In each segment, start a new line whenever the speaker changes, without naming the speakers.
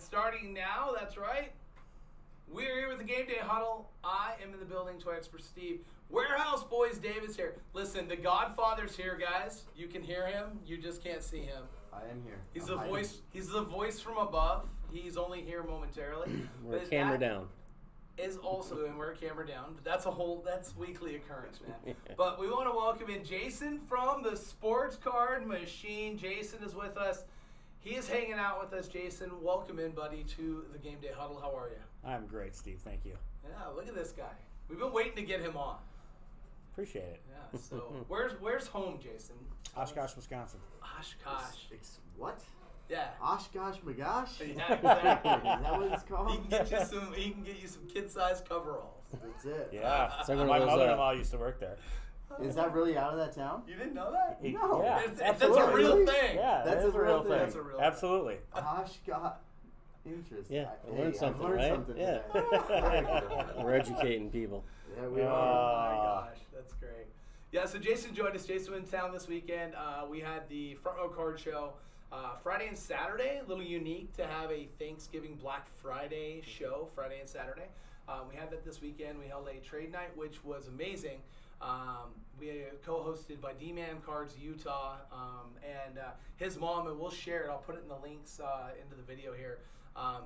starting now, that's right. We're here with the Game Day Huddle. I am in the building, Toy Expert Steve. Warehouse Boys Dave is here. Listen, the Godfather's here, guys. You can hear him. You just can't see him.
I am here.
He's the voice. He's the voice from above. He's only here momentarily.
We're camera down.
Is also, and we're camera down, but that's weekly occurrence, man. But we want to welcome in Jason from the Sports Card Machine. Jason is with us. He is hanging out with us. Jason, welcome in, buddy, to the Game Day Huddle. How are you?
I'm great, Steve. Thank you.
Yeah, look at this guy. We've been waiting to get him on.
Appreciate it.
Yeah. So where's home, Jason?
Oshkosh, Wisconsin.
Oshkosh.
What?
Yeah.
Oshkosh Magash?
Yeah, exactly.
Is that what it's called?
He can get you some kid-sized coveralls.
That's it.
Yeah.
It's like one
My
of those,
mother-in-law used to work there.
Is that really out of that town?
You didn't know that?
No.
Yeah,
That's a real thing.
Yeah,
That's
that is
a real thing.
That's a real thing.
Absolutely.
Oshkosh. Interesting.
Yeah, I
Hey,
learned something,
I've learned
right?
something
Yeah.
today. Very cool.
We're educating people.
Yeah, we
Oh
are.
my gosh, that's great. Yeah, so Jason joined us. Jason was in town this weekend. We had the Front Row Card Show Friday and Saturday. A little unique to have a Thanksgiving Black Friday show, Friday and Saturday. We had that this weekend. We held a trade night, which was amazing. We co-hosted by D-Man Cards Utah and his mom, and we'll share it. I'll put it in the links into the video here.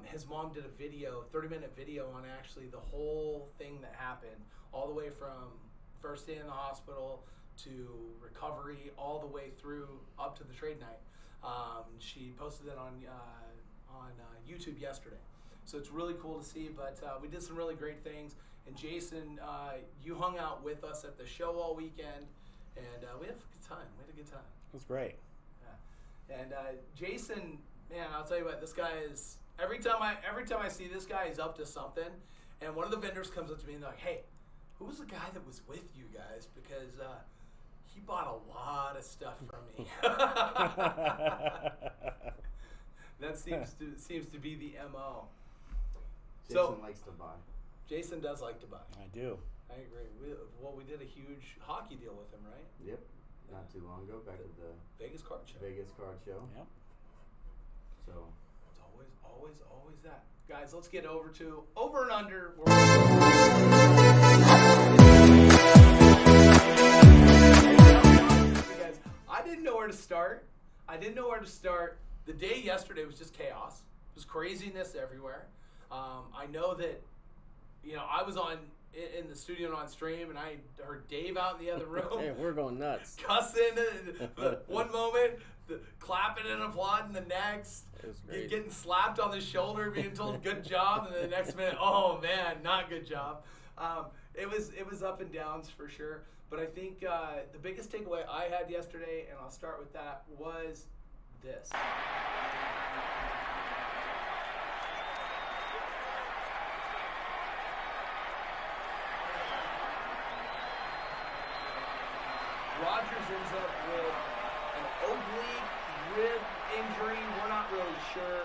His mom did a video, 30-minute video on actually the whole thing that happened, all the way from first day in the hospital to recovery, all the way through up to the trade night. She posted it on YouTube yesterday. So it's really cool to see, but we did some really great things. And Jason, you hung out with us at the show all weekend, and we had a good time.
It was great.
Yeah. And Jason, man, I'll tell you what, this guy is. Every time I see this guy, he's up to something. And one of the vendors comes up to me and they're like, "Hey, who was the guy that was with you guys? Because he bought a lot of stuff from me." That seems to be the MO.
Jason likes to buy.
Jason does like to buy.
I do.
I agree. We did a huge hockey deal with him, right?
Yep. Not too long ago, back at the
Vegas Card Show.
Vegas Card Show.
Yep.
So
It's always that. Guys, let's get over and under. Guys, I didn't know where to start. The day yesterday was just chaos. It was craziness everywhere. I know that, I was in the studio and on stream, and I heard Dave out in the other room.
Hey, we're going nuts.
Cussing one moment, clapping and applauding the next.
It was great.
Getting slapped on the shoulder, being told good job, and then the next minute, oh man, not good job. It was up and downs for sure. But I think the biggest takeaway I had yesterday, and I'll start with that, was this. Rodgers ends up with an oblique rib injury. We're not really sure.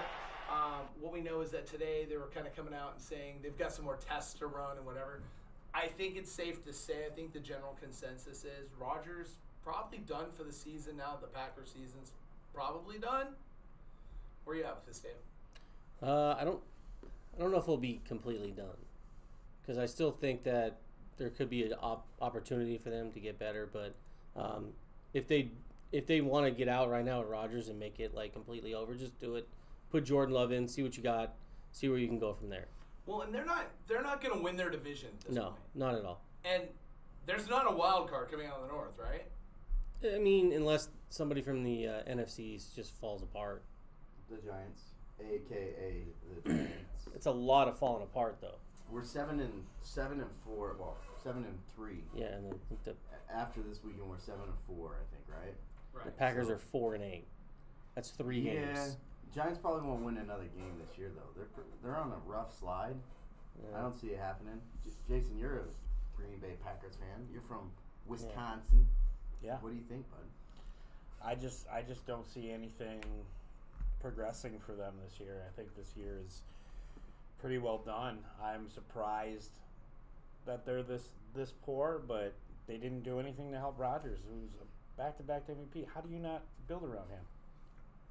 What we know is that today they were kind of coming out and saying they've got some more tests to run and whatever. I think it's safe to say, I think the general consensus is Rodgers probably done for the season now. The Packers season's probably done. Where you at with this, Dave?
I don't know if we'll be completely done, because I still think that there could be an opportunity for them to get better. But if they want to get out right now at Rodgers and make it like completely over, just do it. Put Jordan Love in, see what you got, see where you can go from there.
Well, and they're not going to win their division at this point.
No, not at all.
And there's not a wild card coming out of the North, right?
I mean, unless somebody from the NFC just falls apart.
the Giants, a.k.a. the Giants.
It's a lot of falling apart, though.
We're 7-4. Well, 7-3.
Yeah, and then
After this weekend, we're 7-4. I think, right?
Right.
the Packers are 4-8. That's 3 games.
Giants probably won't win another game this year, though. They're on a rough slide.
Yeah.
I don't see it happening. Jason, you're a Green Bay Packers fan. You're from Wisconsin.
Yeah.
What do you think, bud?
I just don't see anything progressing for them this year. I think this year is pretty well done. I'm surprised that they're this poor, but they didn't do anything to help Rodgers, who's a back-to-back MVP. How do you not build around him?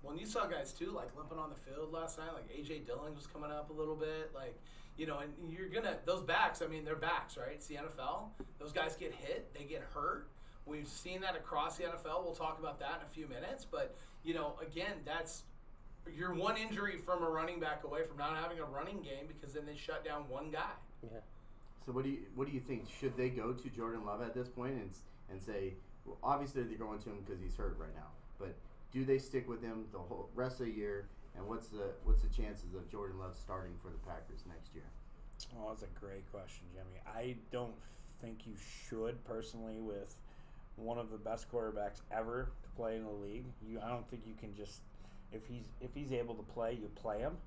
Well, and you saw guys too, like limping on the field last night. Like AJ Dillon was coming up a little bit. Like, you know, and you're gonna those backs. I mean, they're backs, right? It's the NFL. Those guys get hit, they get hurt. We've seen that across the NFL. We'll talk about that in a few minutes. But you know, again, you're one injury from a running back away from not having a running game because then they shut down one guy.
Yeah.
So what do you think? Should they go to Jordan Love at this point and say, well, obviously they're going to him because he's hurt right now, but do they stick with him the whole rest of the year? And what's the chances of Jordan Love starting for the Packers next year?
Oh, that's a great question, Jimmy. I don't think you should personally with one of the best quarterbacks ever to play in the league. I don't think you can just if he's able to play, you play him.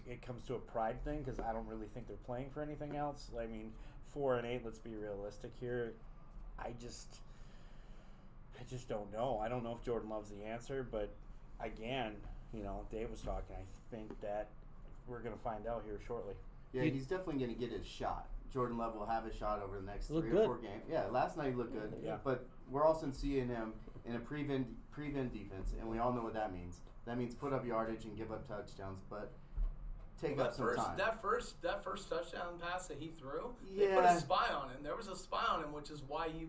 It comes to a pride thing because I don't really think they're playing for anything else. I mean, 4-8. Let's be realistic here. I just don't know. I don't know if Jordan Love's the answer, but again, you know, Dave was talking. I think that we're going to find out here shortly.
Yeah, he's definitely going to get his shot. Jordan Love will have a shot over the next 3 or 4 games. Yeah, last night he looked good.
Yeah.
But we're also seeing him in a prevent defense, and we all know what that means. That means put up yardage and give up touchdowns, but take up some time.
That first touchdown pass that he threw, they put a spy on him. There was a spy on him, which is why he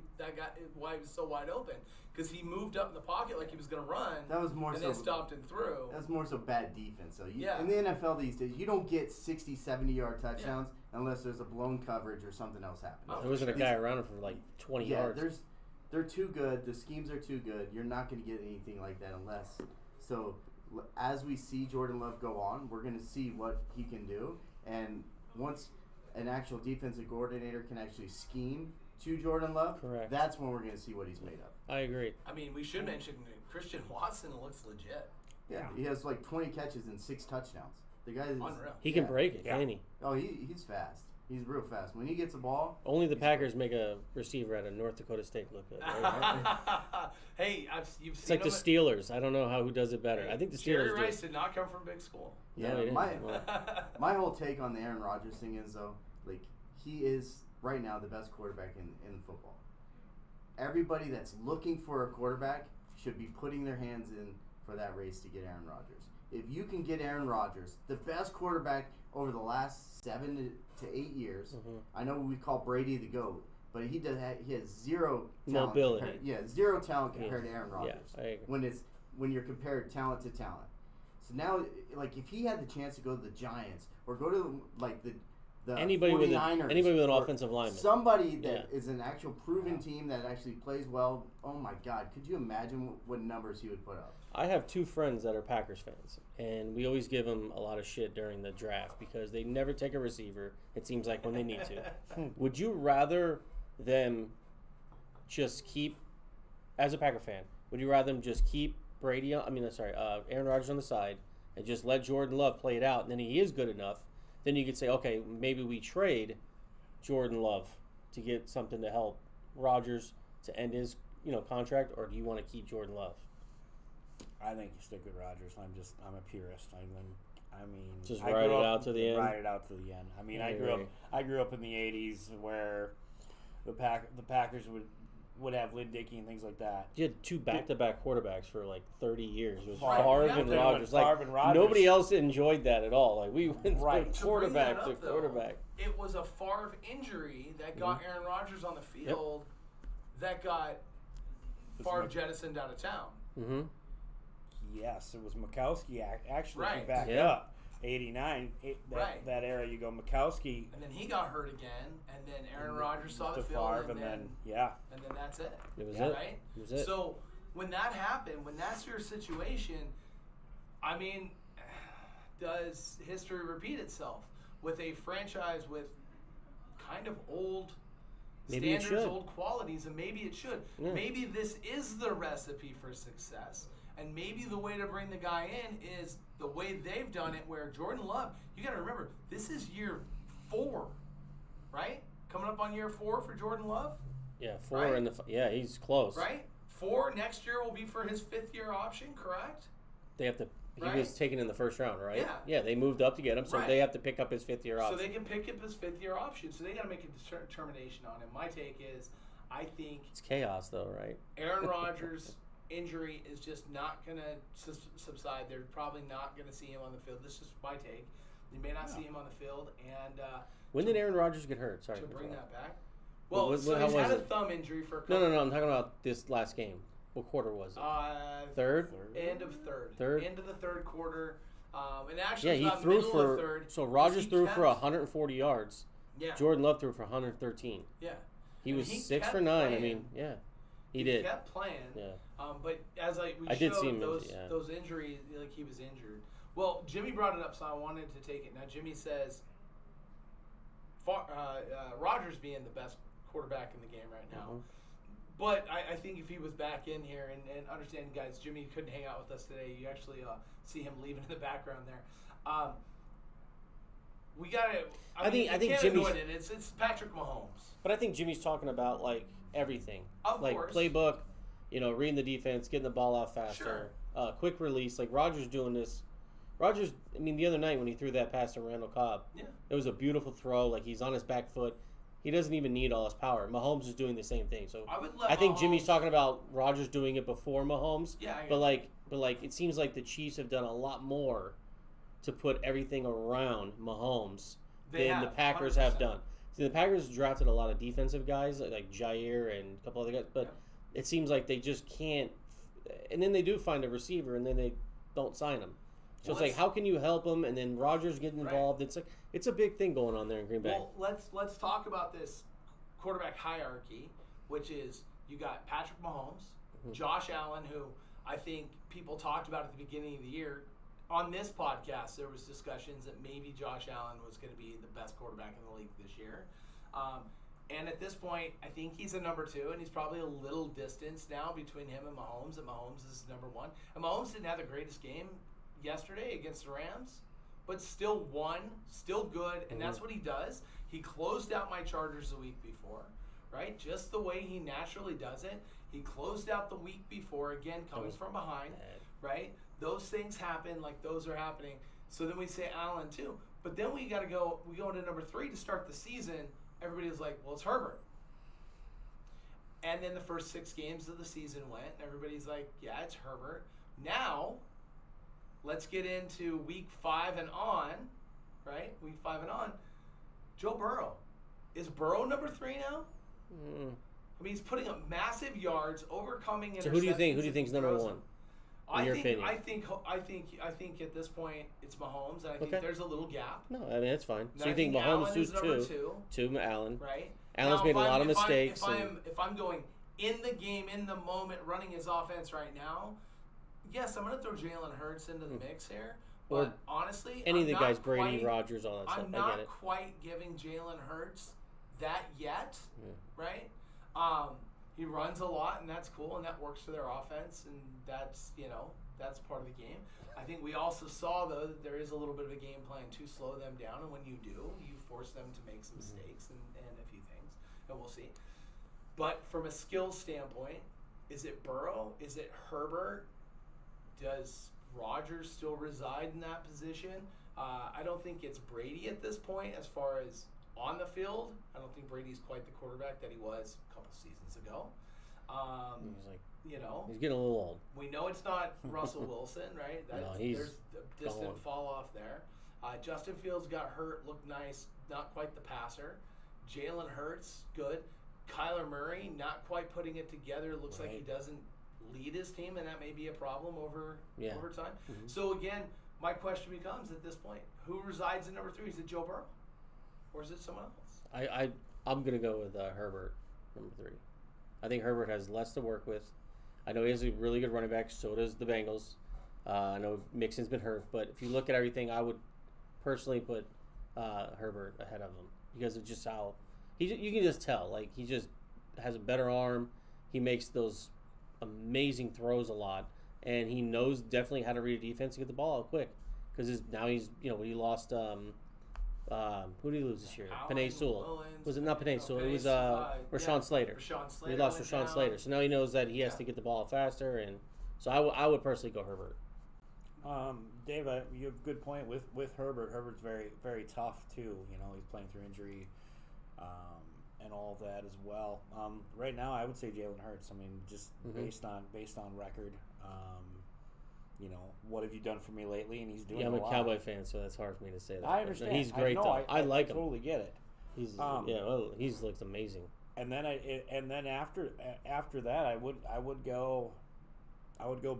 was so wide open, because he moved up in the pocket like he was going to run.
That was more
and
so
then stopped and threw.
That's more so bad defense. So in the NFL these days, you don't get 60, 70-yard touchdowns unless there's a blown coverage or something else happening.
There wasn't a guy around him for like 20 yards.
They're too good. The schemes are too good. You're not going to get anything like that unless. So as we see Jordan Love go on, we're going to see what he can do. And once an actual defensive coordinator can actually scheme to Jordan Love,
correct,
that's when we're going to see what he's made of.
I agree.
I mean, we should mention Christian Watson looks legit.
Yeah, he has like 20 catches and 6 touchdowns. The guy is
unreal.
He can break it, can't he?
Oh, he's fast. He's real fast. When he gets the ball,
only the Packers make a receiver out of North Dakota State look good. Right?
Hey, you've
it's
seen
like the Steelers. I don't know who does it better. I think the Steelers
Jerry Rice did not come from big school.
Yeah,
no,
my whole take on the Aaron Rodgers thing is though, like he is right now the best quarterback in football. Everybody that's looking for a quarterback should be putting their hands in for that race to get Aaron Rodgers. If you can get Aaron Rodgers, the best quarterback over the last 7 to 8 years, I know we call Brady the GOAT, but he has zero talent.
Mobility.
Zero talent compared to Aaron Rodgers.
Yeah, I agree.
When you're compared talent to talent. So now, like if he had the chance to go to the Giants or go to like the
anybody
49ers,
with an offensive lineman,
somebody that is an actual proven team that actually plays well. Oh my God, could you imagine what numbers he would put up?
I have 2 friends that are Packers fans, and we always give them a lot of shit during the draft because they never take a receiver, it seems like, when they need to. Would you rather them just keep, as a Packer fan, would you rather them just keep Aaron Rodgers on the side and just let Jordan Love play it out, and then he is good enough, then you could say, okay, maybe we trade Jordan Love to get something to help Rodgers to end his contract, or do you want to keep Jordan Love?
I think you stick with Rodgers. I'm a purist. I mean,
just ride it out to the end.
Ride it out to the end. I mean, I grew up in the '80s where the Packers would have Lynn Dickey and things like that.
You had 2 back-to-back quarterbacks for like 30 years. It was
Favre
and Rodgers. Nobody else enjoyed that at all. Like we went from quarterback to quarterback.
It was a Favre injury that got Aaron Rodgers on the field. That got Favre jettisoned out of town.
Mm-hmm.
Yes, it was Mikowski actually back up. 89, that era, you go Mikowski.
And then he got hurt again, and then Aaron Rodgers saw the field, and then that's it.
It was
right?
It was it.
So when that happened, when that's your situation, I mean, does history repeat itself with a franchise with kind of old standards, old qualities, and maybe it should. Yeah. Maybe this is the recipe for success. And maybe the way to bring the guy in is the way they've done it, where Jordan Love, you got to remember, this is year 4, right? Coming up on year 4 for Jordan Love?
Yeah, 4 right? He's close.
Right? 4 next year will be for his 5th-year option, correct?
They have to. He was taken in the first round, right?
Yeah.
Yeah, they moved up to get him, so they have to pick up his 5th-year option.
So they can pick up his 5th-year option. So they got to make a determination on him. My take is, I think
it's chaos, though, right?
Aaron Rodgers injury is just not going to subside. They're probably not going to see him on the field. This is just my take. You may not see him on the field. And
when did Aaron Rodgers get hurt? Sorry.
To bring that back. Well,
how
he's
was
had a
it?
thumb injury for a couple.
No. I'm talking about this last game. What quarter was it? Third?
End of third.
Third?
End of the third quarter. And actually,
Yeah,
it's
he
about
threw
middle
for.
of third.
So Rodgers
he
threw
kept-
for 140 yards.
Yeah.
Jordan Love threw for 113.
Yeah.
He
And
was
he
6
kept
for 9. I
playing.
mean, yeah, he did.
kept playing.
Yeah.
But as we
I did
showed
see him,
those injuries, like he was injured. Well, Jimmy brought it up, so I wanted to take it. Now Jimmy says Rodgers being the best quarterback in the game right now.
Mm-hmm.
But I think if he was back in here and understand, guys, Jimmy couldn't hang out with us today. You actually see him leaving in the background there. We got to. I think
Jimmy's.
It's Patrick Mahomes.
But I think Jimmy's talking about like everything,
Of
like
course.
playbook, reading the defense, getting the ball out faster, quick release. Like Rodgers doing this. Rodgers, I mean, the other night when he threw that pass to Randall Cobb, it was a beautiful throw. Like he's on his back foot. He doesn't even need all his power. Mahomes is doing the same thing. So I think Jimmy's talking about Rodgers doing it before Mahomes.
Yeah,
but like it seems like the Chiefs have done a lot more to put everything around Mahomes than the Packers
100%.
have done. See, the Packers drafted a lot of defensive guys like Jair and a couple other guys, but it seems like they just can't. And then they do find a receiver, and then they don't sign him. So it's like, how can you help them? And then Rodgers getting involved. It's like it's a big thing going on there in Green Bay.
Well, let's talk about this quarterback hierarchy, which is you got Patrick Mahomes, Josh Allen, who I think people talked about at the beginning of the year. On this podcast, there was discussions that maybe Josh Allen was going to be the best quarterback in the league this year. And at this point, I think he's a number 2, and he's probably a little distance now between him and Mahomes, and Mahomes is number 1. And Mahomes didn't have the greatest game yesterday against the Rams, but still won, still good, and that's what he does. He closed out my Chargers the week before, right? Just the way he naturally does it. He closed out the week before, again, coming from behind, right? Those things happen, like those are happening. So then we say Allen too. But then we go into number 3 to start the season. Everybody's like, well, it's Herbert. And then the first 6 games of the season went, and everybody's like, yeah, it's Herbert. Now, let's get into week 5 and on, right? Week 5 and on. Joe Burrow. Is Burrow number 3 now? I mean, he's putting up massive yards, overcoming interceptions.
So who do you think's number 1?
I
opinion.
think at this point it's Mahomes, and I think there's a little gap.
No, I mean that's fine.
And
So you
I
think Mahomes
Allen is number 2,
2 Allen,
right?
Allen's
Now,
made a lot of mistakes.
If I'm going in the game, in the moment, running his offense right now, yes, I'm going to throw Jalen Hurts into the mix here. But
Or
honestly,
any of
I'm
the
not
guys, Brady,
quite-
Rodgers, all that stuff.
I'm
I
not
get it.
quite giving Jalen Hurts that yet, right? He runs a lot, and that's cool, and that works for their offense, and that's part of the game. I think we also saw, though, that there is a little bit of a game plan to slow them down, and when you do, you force them to make some mistakes and a few things, and we'll see. But from a skills standpoint, is it Burrow? Is it Herbert? Does Rodgers still reside in that position? I don't think it's Brady at this point as far as on the field. I don't think Brady's quite the quarterback that he was a couple seasons ago.
He's getting a little old.
We know it's not Russell Wilson, right? There's a distant
gone.
fall off there. Justin Fields got hurt, looked nice, not quite the passer. Jalen Hurts, good. Kyler Murray, not quite putting it together. Looks like he doesn't lead his team, and that may be a problem over time. So again, my question becomes at this point, who resides in number 3? Is it Joe Burrow? Or is it someone else?
I'm going to go with Herbert, number 3. I think Herbert has less to work with. I know he has a really good running back. So does the Bengals. I know Mixon's been hurt. But if you look at everything, I would personally put Herbert ahead of him because of just how you can just tell. Like, he just has a better arm. He makes those amazing throws a lot. And he knows definitely how to read a defense and get the ball out quick. Because now he's, he lost... who did he lose this year? Panay Sewell. Was it not Panay Sewell? It was Rashawn Slater.
Rashawn Slater.
He lost Rashawn Slater. So now he knows that he has to get the ball faster. And so I would personally go Herbert.
Dave, you have a good point with Herbert. Herbert's very, very tough, too. He's playing through injury. and all of that as well. Right now, I would say Jalen Hurts. I mean, just based on record. What have you done for me lately? And he's doing.
Yeah, I'm
a
a
lot.
Cowboy fan, so that's hard for me to say that.
I understand.
He's great, though. I like him.
Totally get it.
He's he's looked amazing.
And then after that, I would go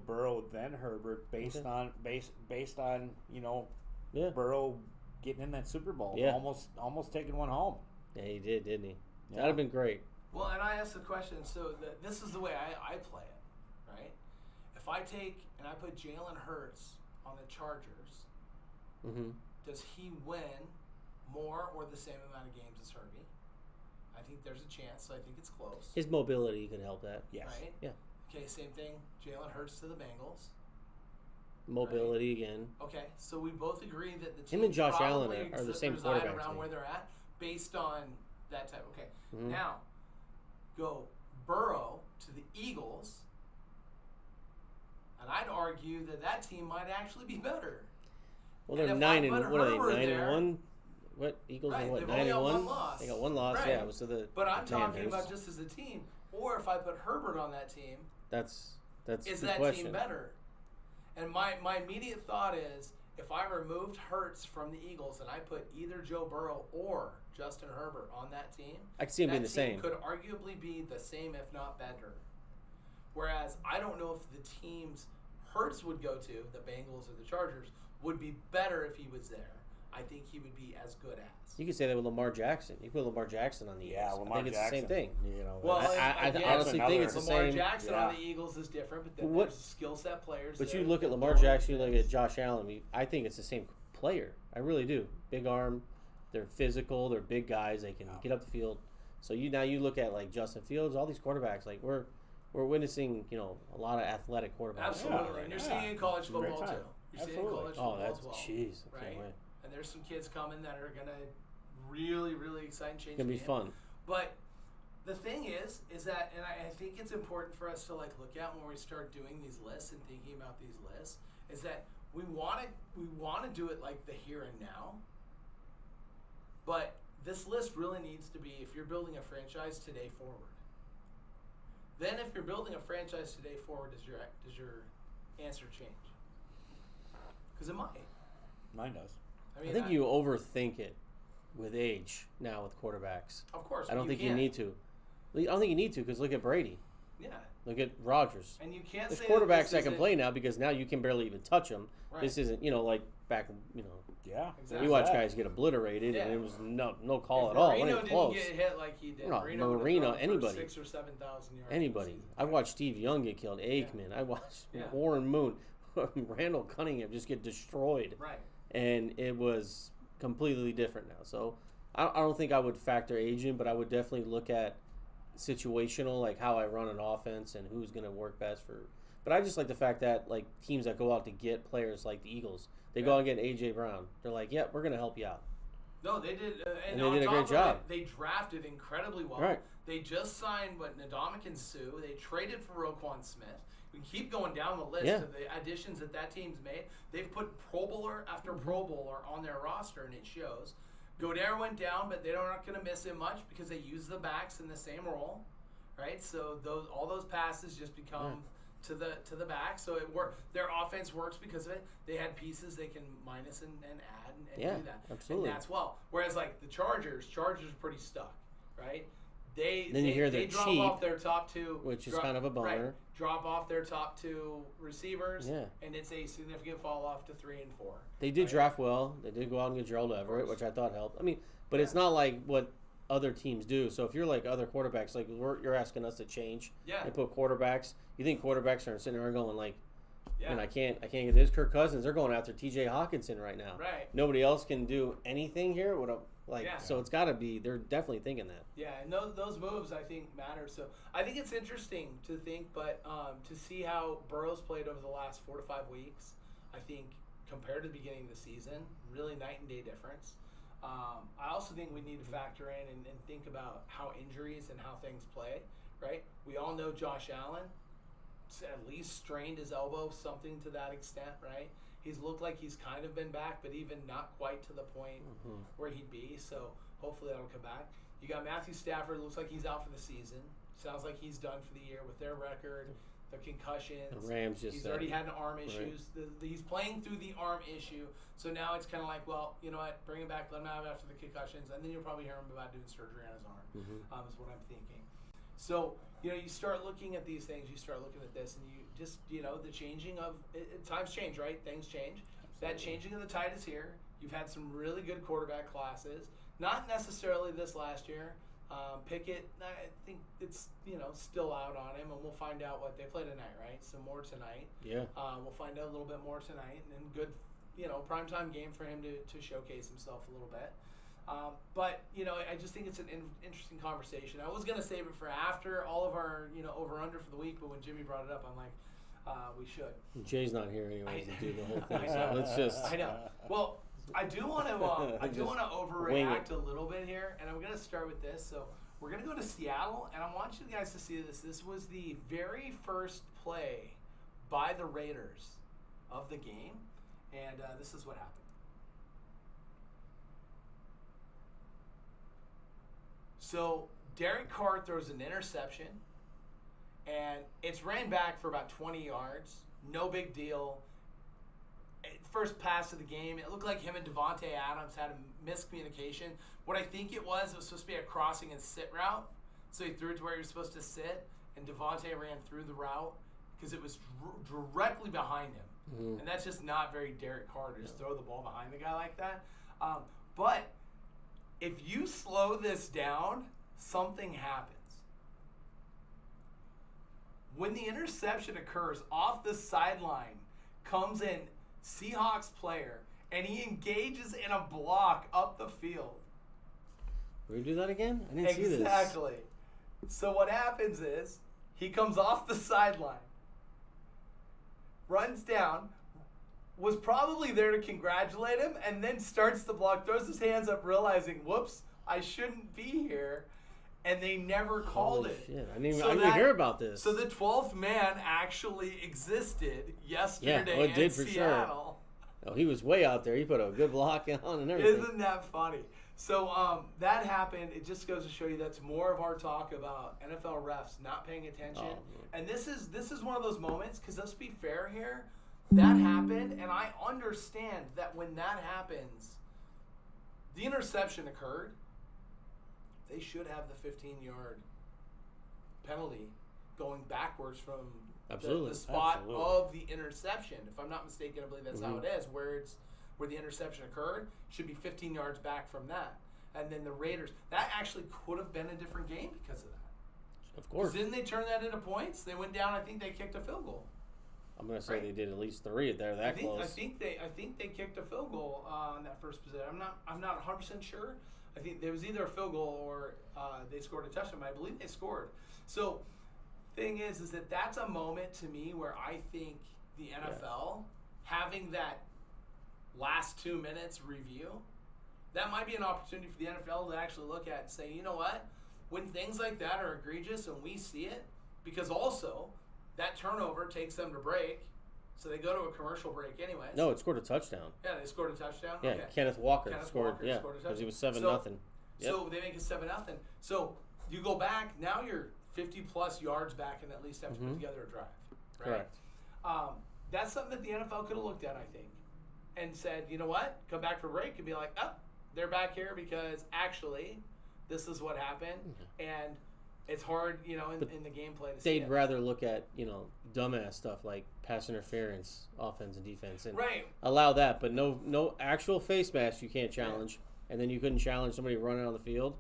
Burrow then Herbert based on Burrow getting in that Super Bowl, almost taking one home.
Yeah, he did, didn't he?
Yeah.
That'd have been great.
Well, and I asked the question, so this is the way I play it, right? If I take and I put Jalen Hurts on the Chargers, does he win more or the same amount of games as Herbie? I think there's a chance, so I think it's close.
His mobility could help that.
Yes.
Right?
Yeah.
Okay, same thing. Jalen Hurts to the Bengals.
Mobility again.
Okay, so we both agree that the team
Him and Josh Allen
probably
are the same
reside
quarterback.
around where they're at based on that type. Okay,
Mhm.
now go Burrow to the Eagles, and I'd argue that team might actually be better.
Well,
And
they're
if
9
I
and
put
what are they?
Herbert
9
there-
and 1. What Eagles
Right,
are what?
they've
9
only
and
got
1.
one loss.
They got one loss.
Right.
Yeah, it was to the.
But I'm talking
Commanders.
about just as a team. Or if I put Herbert on that team,
That's
is
the
that
question.
team better? And my immediate thought is, if I removed Hurts from the Eagles and I put either Joe Burrow or Justin Herbert on that team,
I can see them being the
that
same.
team could arguably be the same, if not better. Whereas I don't know if the teams Hurts would go to, the Bengals or the Chargers, would be better if he was there. I think he would be as good as.
You could say that with Lamar Jackson. You put Lamar Jackson on the Eagles.
Lamar
I think it's
Jackson,
the same thing.
Well,
I
again,
honestly think it's the
Lamar
same.
Jackson
Yeah.
on the Eagles is different, but then
What-
there's skill set players.
But
there
you look at
that
Lamar
don't
Jackson, you look
exist.
at Josh Allen. I think it's the same player. I really do. Big arm. They're physical. They're big guys. They can get up the field. So you look at like Justin Fields, all these quarterbacks. Like we're witnessing a lot of athletic quarterbacks.
Absolutely,
Yeah,
and you're
yeah.
seeing it in college
It's a great
football
time.
too. You're seeing it in
Absolutely.
college
Oh,
football
that's
as well.
jeez. I can't
Right?
wait.
And there's some kids coming that are gonna really, really excite and change.
It's gonna be
the game.
fun.
But the thing is that, and I think it's important for us to look at when we start doing these lists and thinking about these lists, is that we want to do it like the here and now. But this list really needs to be, if you're building a franchise today forward. Then, if you're building a franchise today forward, does your answer change? Because it might.
Mine does.
I think you overthink it with age now with quarterbacks.
Of course.
I don't think you
can.
need to. I don't think you need to because look at Brady.
Yeah.
Look at Rodgers.
And you can't
There's
say
quarterbacks
that
that can play now because now you can barely even touch them.
Right.
This isn't, like back,
Yeah.
Exactly.
you watch guys get obliterated and
Yeah.
it was no call
If
at all.
Marino
Not even
didn't
close.
get hit like he did.
No,
Marino would have
Marino,
thrown for
anybody.
6,000 or 7,000 yards.
Anybody. I watched Steve Young get killed. Aikman. I watched Warren Moon. Randall Cunningham just get destroyed.
Right.
And it was completely different now. So I don't think I would factor age in, but I would definitely look at situational, like how I run an offense and who's going to work best for. But I just like the fact that like teams that go out to get players like the Eagles, they go out and get A.J. Brown. They're like, yeah, we're going to help you out.
No, they did.
And
on
they did a
top
great
of
job.
It, they drafted incredibly well.
Right.
They just signed Ndamukong Suh. They traded for Roquan Smith. We keep going down the list of the additions that team's made. They've put Pro Bowler after Pro Bowler on their roster, and it shows. Goddard went down, but they're not going to miss him much because they use the backs in the same role, right? So all those passes just become to the back. So their offense works because of it. They had pieces they can minus and add and do that.
Absolutely.
And that's well. Whereas like the Chargers are pretty stuck, right? They drop
cheap,
off their top two,
which is kind of a bummer.
Right, drop off their top two receivers,
Yeah.
and it's a significant fall off to 3 and 4.
They did draft well. They did go out and get Gerald Everett, which I thought helped. I mean, but it's not like what other teams do. So if you're like other quarterbacks, like you're asking us to change and put quarterbacks. You think quarterbacks are sitting there going like, and I can't get this. Kirk Cousins, they're going after T.J. Hawkinson right now.
Right.
Nobody else can do anything here. So it's got to be. They're definitely thinking that.
Yeah, and those moves I think matter. So I think it's interesting to think, but to see how Burrow's played over the last 4 to 5 weeks, I think compared to the beginning of the season, really night and day difference. I also think we need to factor in and think about how injuries and how things play. Right? We all know Josh Allen at least strained his elbow, something to that extent. Right? He's looked like he's kind of been back, but even not quite to the point where he'd be. So hopefully that'll come back. You got Matthew Stafford. Looks like he's out for the season. Sounds like he's done for the year with their record, the concussions.
The Rams just
he's already had an arm issues. He's playing through the arm issue. So now it's kind of like, well, you know what? Bring him back. Let him have after the concussions, and then you'll probably hear him about doing surgery on his arm. Is what I'm thinking. So you start looking at these things. You start looking at this, and you just the changing of times change, right? Things change.
Absolutely.
That changing of the tide is here. You've had some really good quarterback classes. Not necessarily this last year. Pickett, I think it's still out on him, and we'll find out what they play tonight, right? Some more tonight.
Yeah.
We'll find out a little bit more tonight, and then good, primetime game for him to showcase himself a little bit. But I just think it's an interesting conversation. I was gonna save it for after all of our over under for the week, but when Jimmy brought it up, I'm like, we should.
Jay's not here anyways to do the whole thing, so let's just.
I know. Well, I do want to overreact a little bit here, and I'm going to start with this. So we're going to go to Seattle, and I want you guys to see this. This was the very first play by the Raiders of the game, and this is what happened. So Derek Carr throws an interception, and it's ran back for about 20 yards. No big deal. First pass of the game, it looked like him and Devontae Adams had a miscommunication. What I think it was supposed to be a crossing and sit route. So he threw it to where he was supposed to sit, and Devontae ran through the route because it was directly behind him. And that's just not very Derek Carr to just throw the ball behind the guy like that. But if you slow this down, something happens. When the interception occurs off the sideline, comes in Seahawks player, and he engages in a block up the field.
Will you do that again? I didn't see this.
Exactly. So what happens is he comes off the sideline, runs down, was probably there to congratulate him, and then starts the block, throws his hands up, realizing, whoops, I shouldn't be here. And they never called it.
Shit. I didn't even hear about this.
So the 12th man actually existed yesterday
it did
in
for
Seattle.
Sure. Oh, he was way out there. He put a good block on and everything.
Isn't that funny? So that happened. It just goes to show you that's more of our talk about NFL refs not paying attention. And this is one of those moments, because let's be fair here, that happened, and I understand that when that happens, the interception occurred. They should have the 15-yard penalty going backwards from the spot of the interception. If I'm not mistaken, I believe that's how it is. Where the interception occurred, should be 15 yards back from that. And then the Raiders, that actually could have been a different game because of that.
Of course.
Didn't they turn that into points? They went down. I think they kicked a field goal.
I'm gonna say they did at least 3 if they're that close.
I think they kicked a field goal on that first possession. I'm not 100% sure. I think there was either a field goal or they scored a touchdown. But I believe they scored. So, thing is that that's a moment to me where I think the NFL having that last 2 minutes review, that might be an opportunity for the NFL to actually look at and say, you know what, when things like that are egregious and we see it, because also that turnover takes them to break. So they go to a commercial break anyways.
No, it scored a touchdown.
Yeah, they scored a touchdown?
Yeah,
Okay.
Kenneth Walker scored a touchdown. Because he was 7-0.
So they make it 7-0. So you go back, now you're 50-plus yards back and at least have to put together a drive. Right?
Correct.
That's something that the NFL could have looked at, I think, and said, you know what, come back for break and be like, oh, they're back here because actually this is what happened. And it's hard, in the gameplay to see
they'd rather look at, dumbass stuff like pass interference, offense and defense, and allow that. But no actual face mask you can't challenge, and then you couldn't challenge somebody running on the field.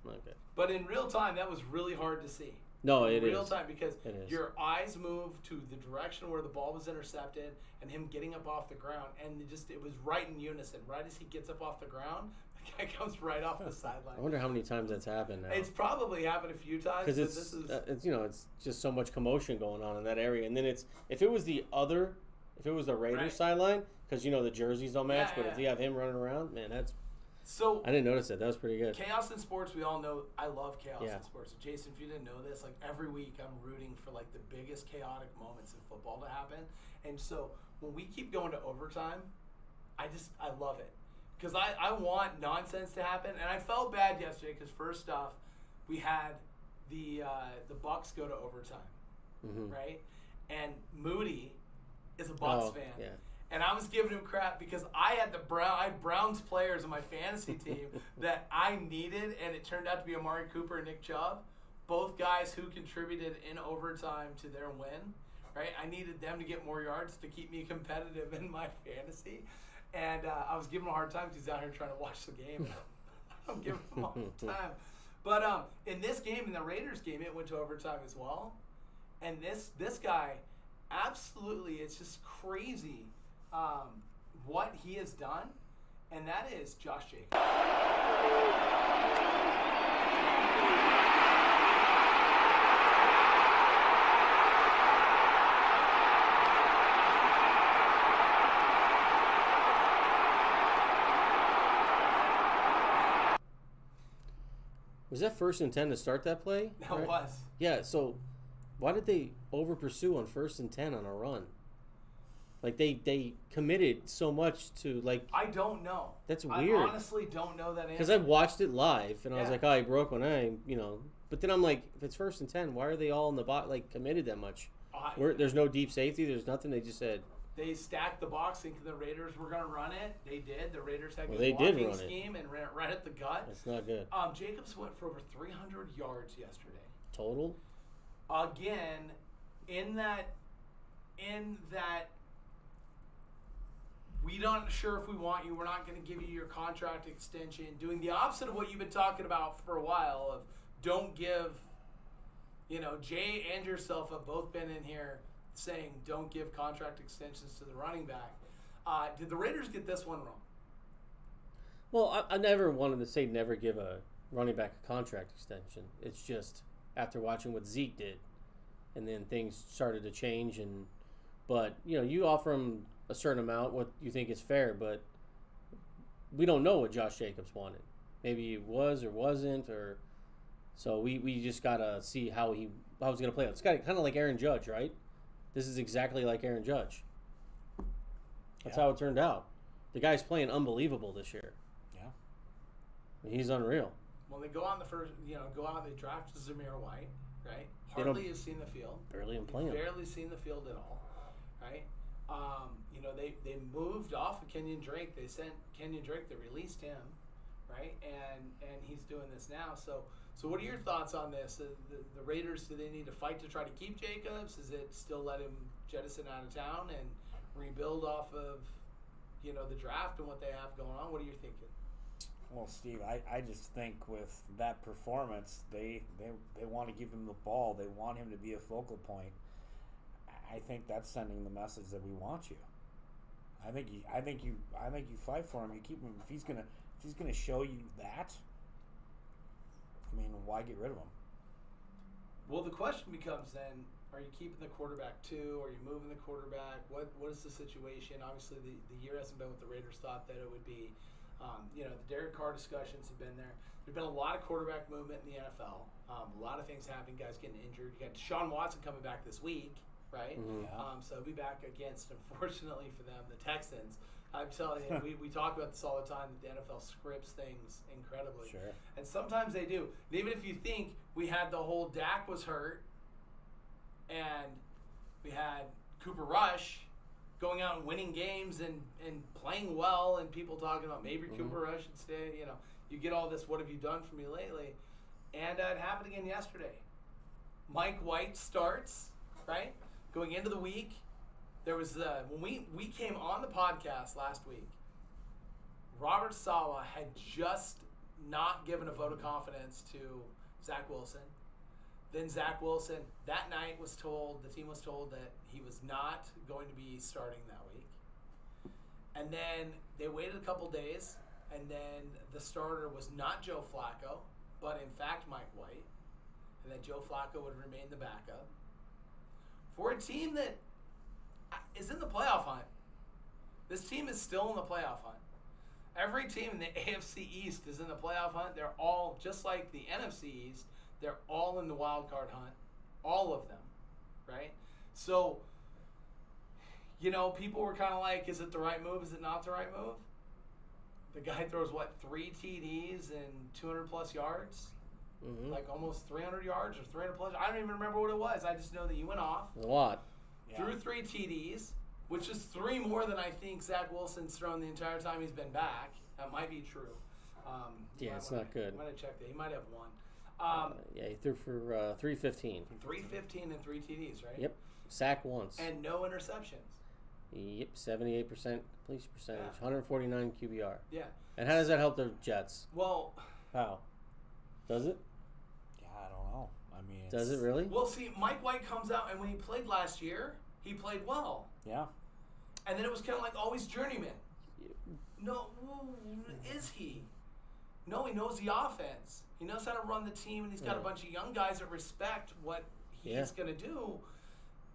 Okay.
But in real time, that was really hard to see.
No, it is.
In real time, because your eyes move to the direction where the ball was intercepted and him getting up off the ground, and it was right in unison. Right as he gets up off the ground, the guy comes right off the sideline.
I wonder how many times that's happened now.
It's probably happened a few times.
Because it's just so much commotion going on in that area. And then if it was the Raiders sideline, because the jerseys don't match, but if you have him running around, man, that's.
So
I didn't notice it. That was pretty good.
Chaos in sports, we all know. I love chaos in sports. So Jason, if you didn't know this, every week I'm rooting for the biggest chaotic moments in football to happen. And so when we keep going to overtime, I love it because I want nonsense to happen, and I felt bad yesterday because first off, we had the Bucks go to overtime, right? And Moody is a Bucks fan, and I was giving him crap because I had Browns players on my fantasy team that I needed, and it turned out to be Amari Cooper and Nick Chubb, both guys who contributed in overtime to their win. Right, I needed them to get more yards to keep me competitive in my fantasy, and I was giving him a hard time because he's out here trying to watch the game. I'm giving him all the time. But in this game, in the Raiders game, it went to overtime as well, and this guy, absolutely, it's just crazy what he has done, and that is Josh Jacobs.
Was that 1st and 10 to start that play?
That was.
Yeah, so why did they over pursue on 1st and 10 on a run? Like they committed so much to
I don't know.
That's weird.
I honestly don't know that answer.
Because I watched it live and I was like, oh, he broke one eye, But then I'm like, if it's 1st and 10, why are they all in the box committed that much? There's no deep safety. There's nothing. They just said.
They stacked the box thinking the Raiders were going to run it. They did. The Raiders had a
good blocking
scheme and ran it right at the gut.
That's not good.
Jacobs went for over 300 yards yesterday.
Total?
Again, in that we not sure if we want you. We're not going to give you your contract extension. Doing the opposite of what you've been talking about for a while of don't give, Jay and yourself have both been in here saying don't give contract extensions to the running back. Did the Raiders get this one wrong?
Well, I never wanted to say never give a running back a contract extension. It's just after watching what Zeke did, and then things started to change. But you offer him a certain amount, what you think is fair, but we don't know what Josh Jacobs wanted. Maybe it was or wasn't, or so we just gotta see how he's gonna play out. It's kind of like Aaron Judge, right? This is exactly like Aaron Judge. That's how it turned out. The guy's playing unbelievable this year.
Yeah.
He's unreal.
Well, they go on the first, they draft Zamir White, right? Hardly has seen the field.
Barely playing.
Barely seen the field at all, right? They moved off of Kenyon Drake. They sent Kenyon Drake. They released him, right? And he's doing this now. So what are your thoughts on this? The Raiders, do they need to fight to try to keep Jacobs? Is it still let him jettison out of town and rebuild off of, the draft and what they have going on? What are you thinking?
Well, Steve, I just think with that performance, they want to give him the ball. They want him to be a focal point. I think that's sending the message that we want you. I think you fight for him. You keep him. If he's gonna show you that, I mean, why get rid of him?
Well, the question becomes then: are you keeping the quarterback too? Are you moving the quarterback? What is the situation? Obviously, the year hasn't been what the Raiders thought that it would be. The Derek Carr discussions have been there. There's been a lot of quarterback movement in the NFL. A lot of things happening. Guys getting injured. You got Deshaun Watson coming back this week. Right?
Mm-hmm.
So he'll be back against, unfortunately for them, the Texans. I'm telling you, we talk about this all the time, that the NFL scripts things incredibly.
Sure. And
sometimes they do. And even if you think we had the whole Dak was hurt and we had Cooper Rush going out and winning games and playing well and people talking about maybe Cooper Rush should stay, you get all this, what have you done for me lately? And it happened again yesterday. Mike White starts, right? Going into the week, there was when we came on the podcast last week, Robert Saleh had just not given a vote of confidence to Zach Wilson. Then Zach Wilson that night the team was told that he was not going to be starting that week. And then they waited a couple days, and then the starter was not Joe Flacco, but in fact Mike White, and that Joe Flacco would remain the backup. For a team that is in the playoff hunt, this team is still in the playoff hunt. Every team in the AFC East is in the playoff hunt. They're all, just like the NFC East, they're all in the wild card hunt. All of them, right? So, people were kind of like, is it the right move? Is it not the right move? The guy throws, 3 TDs and 200-plus yards?
Mm-hmm.
Like almost 300 yards or 300-plus. I don't even remember what it was. I just know that he went off.
A lot.
Threw 3 TDs, which is 3 more than I think Zach Wilson's thrown the entire time he's been back. That might be true.
It's not good.
I'm going to check that. He might have 1.
He threw for 315.
315 and 3 TDs, right?
Yep. Sack once.
And no interceptions.
Yep, 78% completion percentage, 149 QBR.
Yeah.
And how does that help the Jets?
Well,
How? Does it?
Yeah, I don't know. I mean,
Does it really?
well, see, Mike White comes out, and when he played last year, he played well.
Yeah.
And then it was kind of like always journeyman. No, is he? No, he knows the offense. He knows how to run the team, and he's got a bunch of young guys that respect what he's going to do.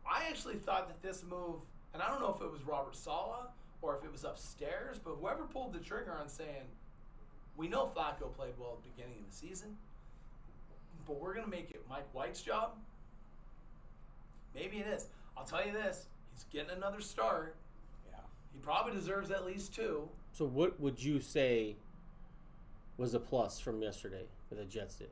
I actually thought that this move, and I don't know if it was Robert Saleh or if it was upstairs, but whoever pulled the trigger on saying, we know Flacco played well at the beginning of the season, but we're going to make it Mike White's job. Maybe it is. I'll tell you this. He's getting another start.
Yeah.
He probably deserves at least 2.
So what would you say was a plus from yesterday that the Jets did?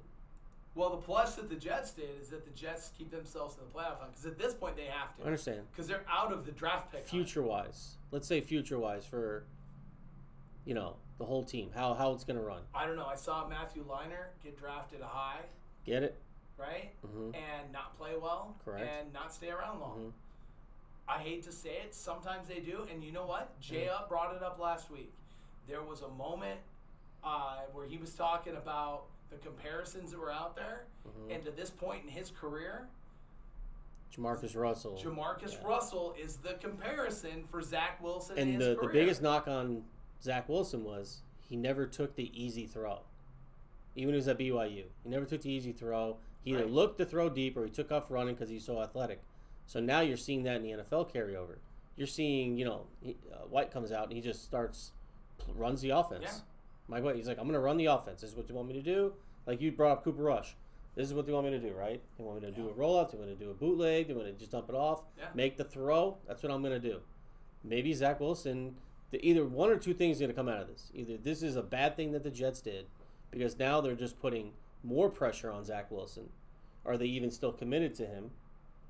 Well, the plus that the Jets did is that the Jets keep themselves in the playoff hunt, because at this point they have to.
I understand.
Because they're out of the draft pick hunt.
Future-wise. Let's say future-wise for, the whole team. How it's going to run.
I don't know. I saw Matthew Leinart get drafted high,
Get it?
right?
Mm-hmm.
And not play well.
Correct.
And not stay around long.
Mm-hmm.
I hate to say it. Sometimes they do. And you know what? Jay Up brought it up last week. There was a moment where he was talking about the comparisons that were out there.
Mm-hmm.
And to this point in his career,
Jamarcus Russell.
Russell is the comparison for Zach Wilson in
And
his
the
career.
biggest knock on Zach Wilson was he never took the easy throw. Even when he was at BYU. He never took the easy throw. He either looked to throw deep or he took off running because he's so athletic. So now you're seeing that in the NFL carryover. You're seeing, White comes out and he just runs the offense.
Yeah.
Mike White, he's like, I'm going to run the offense. This is what you want me to do. Like you brought up Cooper Rush. This is what they want me to do, right? They want me to do a rollout. They want to do a bootleg. They want to just dump it off.
Yeah.
Make the throw. That's what I'm going to do. Maybe Zach Wilson, either one or two things are going to come out of this. Either this is a bad thing that the Jets did because now they're just putting more pressure on Zach Wilson. Are they even still committed to him?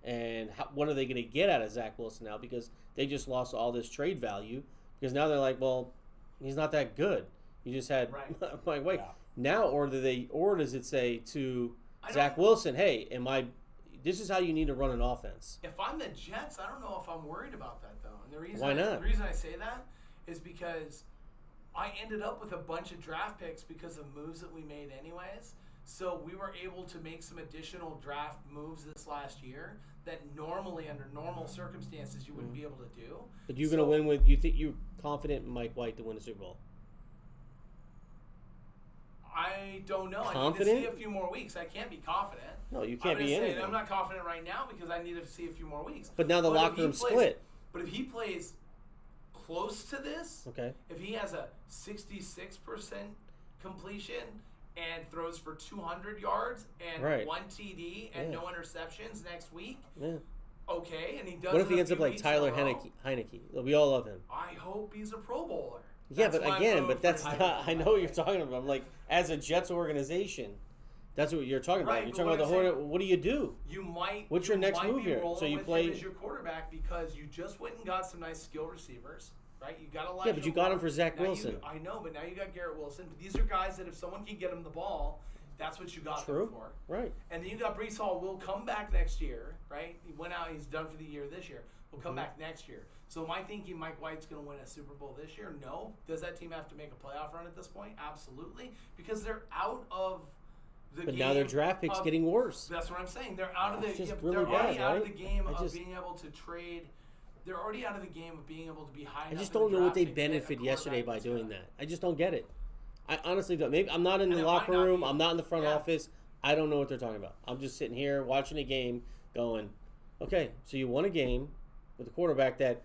And what are they going to get out of Zach Wilson now? Because they just lost all this trade value. Because now they're like, well, he's not that good. You just had Mike White.
Yeah.
Now, or does it say to Zach Wilson, hey, this is how you need to run an offense?
If I'm the Jets, I don't know if I'm worried about that, though. And the reason
Why not?
The reason I say that is because I ended up with a bunch of draft picks because of moves that we made anyways. So we were able to make some additional draft moves this last year that normally, under normal circumstances, you wouldn't be able to do.
But you're going to win with, you think you're confident in Mike White to win the Super Bowl?
I don't know.
Confident?
I need to see a few more weeks. I can't be confident.
No, you can't be anything.
I'm not confident right now because I need to see a few more weeks.
But now the locker room's split.
But if he plays close to this,
Okay.
if he has a 66% completion and throws for 200 yards and 1 TD and no interceptions next week, okay, and he does.
What if he
it a
ends up
few
like
weeks
Tyler
in a row,
Heineke? We all love him.
I hope he's a Pro Bowler.
Yeah,
That's
but
why
again,
I'm
but
voting
that's
for
not.
Heineke.
I know what you're talking about. I'm like, as a Jets organization, that's what you're talking about.
Right,
You're
but
talking about the
what I'm
whole. What do you do?
You might.
What's your next
might
move
be
here?
rolling
So you
with
play
him as your quarterback because you just went and got some nice skill receivers, right? You got a lot.
Yeah, but you got him for Zach Wilson.
I know, but now you got Garret Wilson. But these are guys that if someone can get him the ball, that's what you got them for.
Right.
And then you got Breece Hall. Will come back next year, right? He went out. He's done for the year this year. Will come back next year. So am I thinking Mike White's going to win a Super Bowl this year? No. Does that team have to make a playoff run at this point? Absolutely, because they're out of the game.
But now their draft pick's getting worse.
That's what I'm saying. They're out of the.
It's just
They're
really
already
bad,
out of
right?
the game of being able to trade. They're already out of the game of being able to be high.
I just don't know what they benefited yesterday by doing that. I just don't get it. I honestly don't. Maybe I'm not in the locker room. I'm not in the front office. I don't know what they're talking about. I'm just sitting here watching a game going, okay, so you won a game with a quarterback that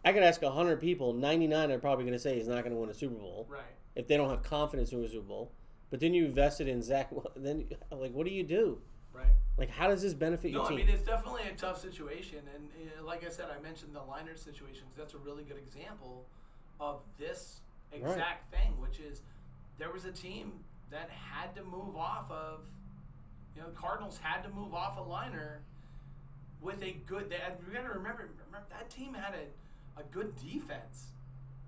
I could ask 100 people, 99 are probably going to say he's not going to win a Super Bowl.
Right.
If they don't have confidence in a Super Bowl. But then you invested in Zach. Then, like, what do you do?
Right.
Like, how does this benefit your team?
I mean, it's definitely a tough situation. And like I said, I mentioned the Leinart situation because that's a really good example of this exact thing, which is there was a team that had to move off of, the Cardinals had to move off a liner with a good. We got to remember that team had a good defense.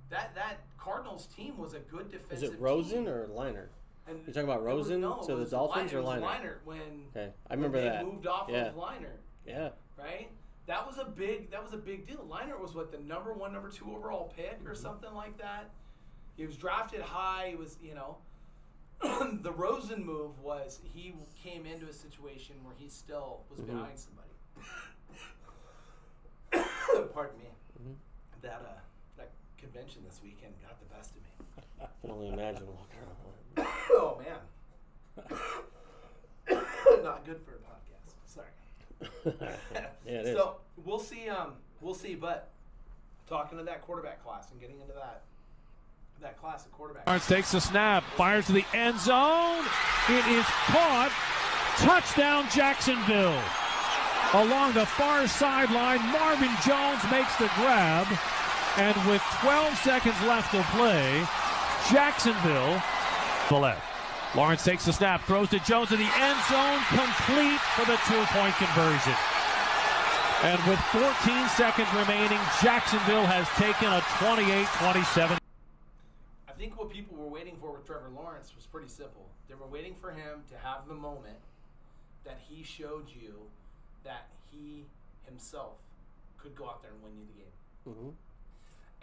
That Cardinals team was a good defensive.
Is it Rosen
team.
or Liner?
And
You're talking about Rosen? So the Dolphins or Liner?
Liner when
okay, I remember
when they
that.
moved off of Liner.
Yeah.
Right. That was a big deal. Liner was the number 1, number 2 overall pick or something like that. He was drafted high. He was the Rosen move was he came into a situation where he still was behind somebody. Pardon me. That convention this weekend got the best of me.
I can only imagine walking around.
Oh man. Not good for a podcast. Sorry.
Yeah, it is.
So we'll see. But talking to that quarterback class and getting into that class of quarterback.
Lawrence takes the snap, fires to the end zone. It is caught. Touchdown, Jacksonville. Along the far sideline, Marvin Jones makes the grab. And with 12 seconds left to play, Jacksonville the left. Lawrence takes the snap, throws to Jones in the end zone, complete for the 2-point conversion. And with 14 seconds remaining, Jacksonville has taken a 28-27.
I think what people were waiting for with Trevor Lawrence was pretty simple. They were waiting for him to have the moment that he showed you that he himself could go out there and win you the game.
Mm-hmm.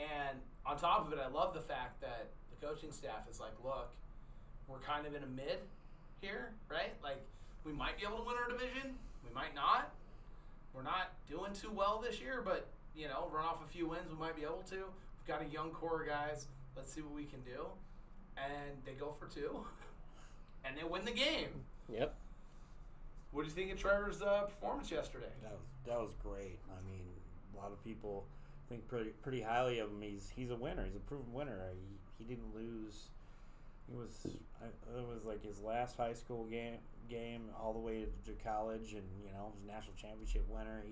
And on top of it, I love the fact that the coaching staff is like, look, we're kind of in a mid here, right? Like, we might be able to win our division. We might not. We're not doing too well this year, but, run off a few wins, we might be able to. We've got a young core of guys. Let's see what we can do. And they go for 2. And they win the game.
Yep.
What do you think of Trevor's performance yesterday?
That was great. I mean, a lot of people think pretty highly of him. He's a winner. He's a proven winner. He didn't lose. It was like his last high school game all the way to college, and was a national championship winner.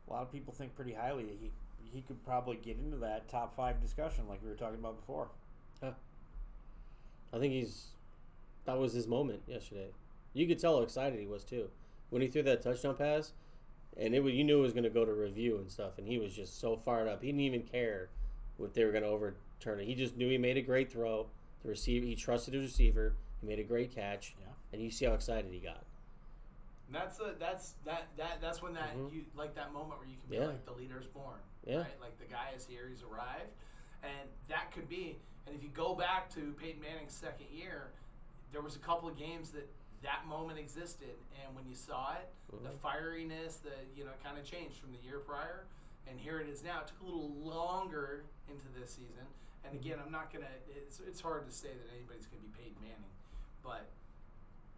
A lot of people think pretty highly that he could probably get into that top 5 discussion like we were talking about before.
Yeah. I think that was his moment yesterday. You could tell how excited he was too when he threw that touchdown pass, and you knew it was going to go to review and stuff, and he was just so fired up. He didn't even care if they were going to overturn it. He just knew he made a great throw. The receiver, he trusted his receiver. He made a great catch, and you see how excited he got.
And that's when you like that moment where you can be like, the leader's born.
Yeah.
Right? Like, the guy is here, he's arrived. And that could be, and if you go back to Peyton Manning's second year, there was a couple of games that moment existed, and when you saw it, the fieriness, kind of changed from the year prior, and here it is now. It took a little longer into this season, and again, I'm not gonna. It's hard to say that anybody's gonna be Peyton Manning, but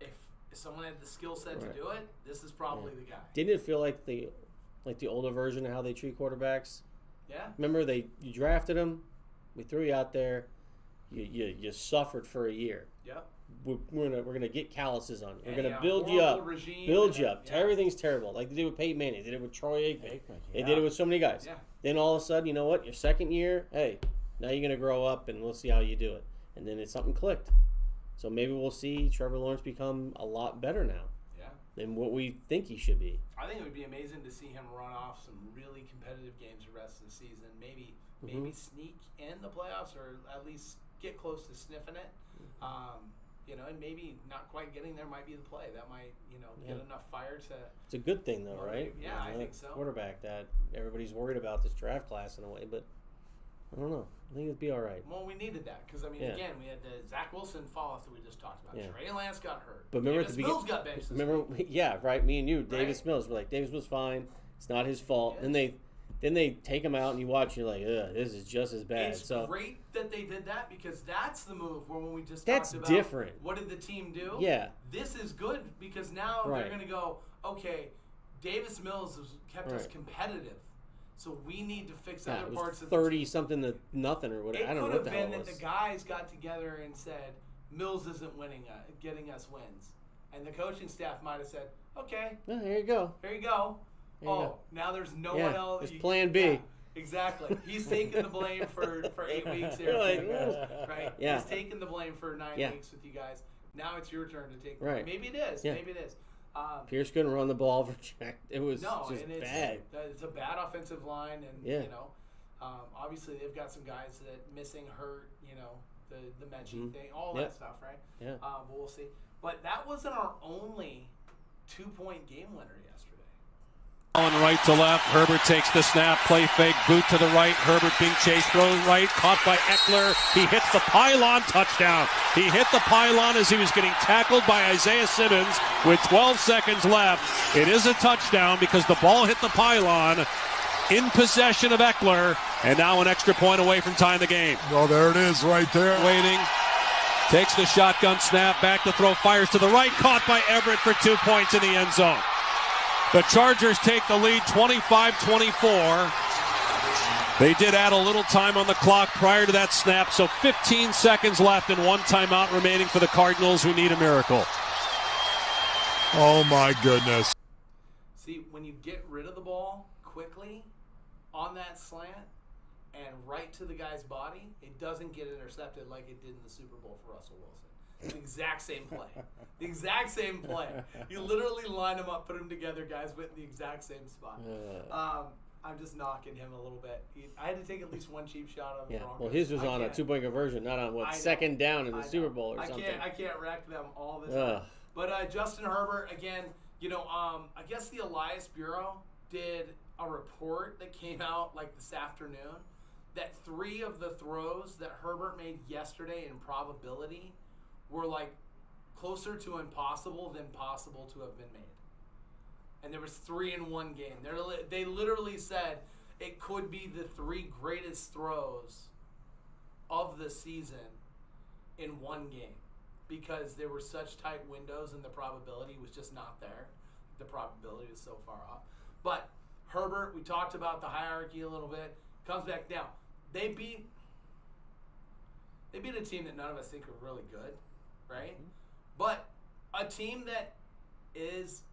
if someone had the skill set to do it, this is probably the guy.
Didn't it feel like the older version of how they treat quarterbacks? Yeah. Remember, you drafted him, we threw you out there, you suffered for a year. Yep. We're gonna get calluses on you. We're gonna build you up. Everything's terrible. Like they did with Peyton Manning. They did it with Troy Aikman. They did it with so many guys. Yeah. Then all of a sudden, you know what? Your second year, hey, now you're gonna grow up, and we'll see how you do it. And then something clicked. So maybe we'll see Trevor Lawrence become a lot better now. Yeah. Than what we think he should be.
I think it would be amazing to see him run off some really competitive games the rest of the season. Maybe sneak in the playoffs, or at least get close to sniffing it. And maybe not quite getting there might be the play. That might, get enough fire to...
It's a good thing, though, right?
Yeah, I think so.
Quarterback that everybody's worried about this draft class in a way, but I don't know. I think it'd be all right.
Well, we needed that because, again, we had the Zach Wilson fall-off that we just talked about.
Yeah.
Trey Lance got hurt.
But remember
Davis Mills got benched.
Me and you, Davis Mills. We're like, Davis was fine. It's not his fault. Yes. Then they take him out, and you watch, and you're like, ugh, this is just as bad.
It's great that they did that because that's the move where when we just
talked about different.
What did the team do?
Yeah.
This is good because now they're going to go, okay, Davis Mills has kept us competitive, so we need to fix other parts of the team.
30-something to nothing or whatever. I don't know what the hell it was. It could have been that the guys
got together and said, Mills isn't getting us wins. And the coaching staff might have said, okay.
Here you go.
Here you go. Now there's no one else.
There's plan B.
Exactly. He's taking the blame for 8 weeks here.
Like,
right?
Yeah.
He's taking the blame for 9 weeks with you guys. Now it's your turn to take the blame.
Right.
Maybe it is.
Yeah.
Maybe it is.
Pierce couldn't run the ball for Jack. It was
No,
just
and
bad.
it's a bad offensive line, and
Yeah.
you know, obviously they've got some guys that missing, hurt, you know, the Mechie thing, all that stuff, right?
Yeah.
But we'll see. But that wasn't our only 2-point game winner yesterday.
On right to left, Herbert takes the snap, play fake, boot to the right, Herbert being chased, throws right, caught by Eckler, he hits the pylon, touchdown. He hit the pylon as he was getting tackled by Isaiah Simmons with 12 seconds left. It is a touchdown because the ball hit the pylon in possession of Eckler, and now an extra point away from tying the game.
Well, there it is right there.
Waiting, takes the shotgun snap, back to throw, fires to the right, caught by Everett for 2 points in the end zone. The Chargers take the lead 25-24. They did add a little time on the clock prior to that snap, so 15 seconds left and 1 timeout remaining for the Cardinals, who need a miracle.
Oh, my goodness.
See, when you get rid of the ball quickly on that slant and right to the guy's body, it doesn't get intercepted like it did in the Super Bowl for Russell Wilson. The exact same play. The exact same play. You literally line them up, put them together, guys, went in the exact same spot. I'm just knocking him a little bit. I had to take at least one cheap shot on the Broncos.
Well, his was on a 2-point conversion, not on second down in the Super Bowl or something.
I can't wreck them all the time. But Justin Herbert, again, you know, I guess the Elias Bureau did a report that came out like this afternoon that 3 of the throws that Herbert made yesterday in probability were like closer to impossible than possible to have been made. And there was 3 in one game. They literally said it could be the 3 greatest throws of the season in one game because there were such tight windows and the probability was just not there. The probability is so far off. But Herbert, we talked about the hierarchy a little bit, comes back down. They beat a team that none of us think are really good, right? But a team that is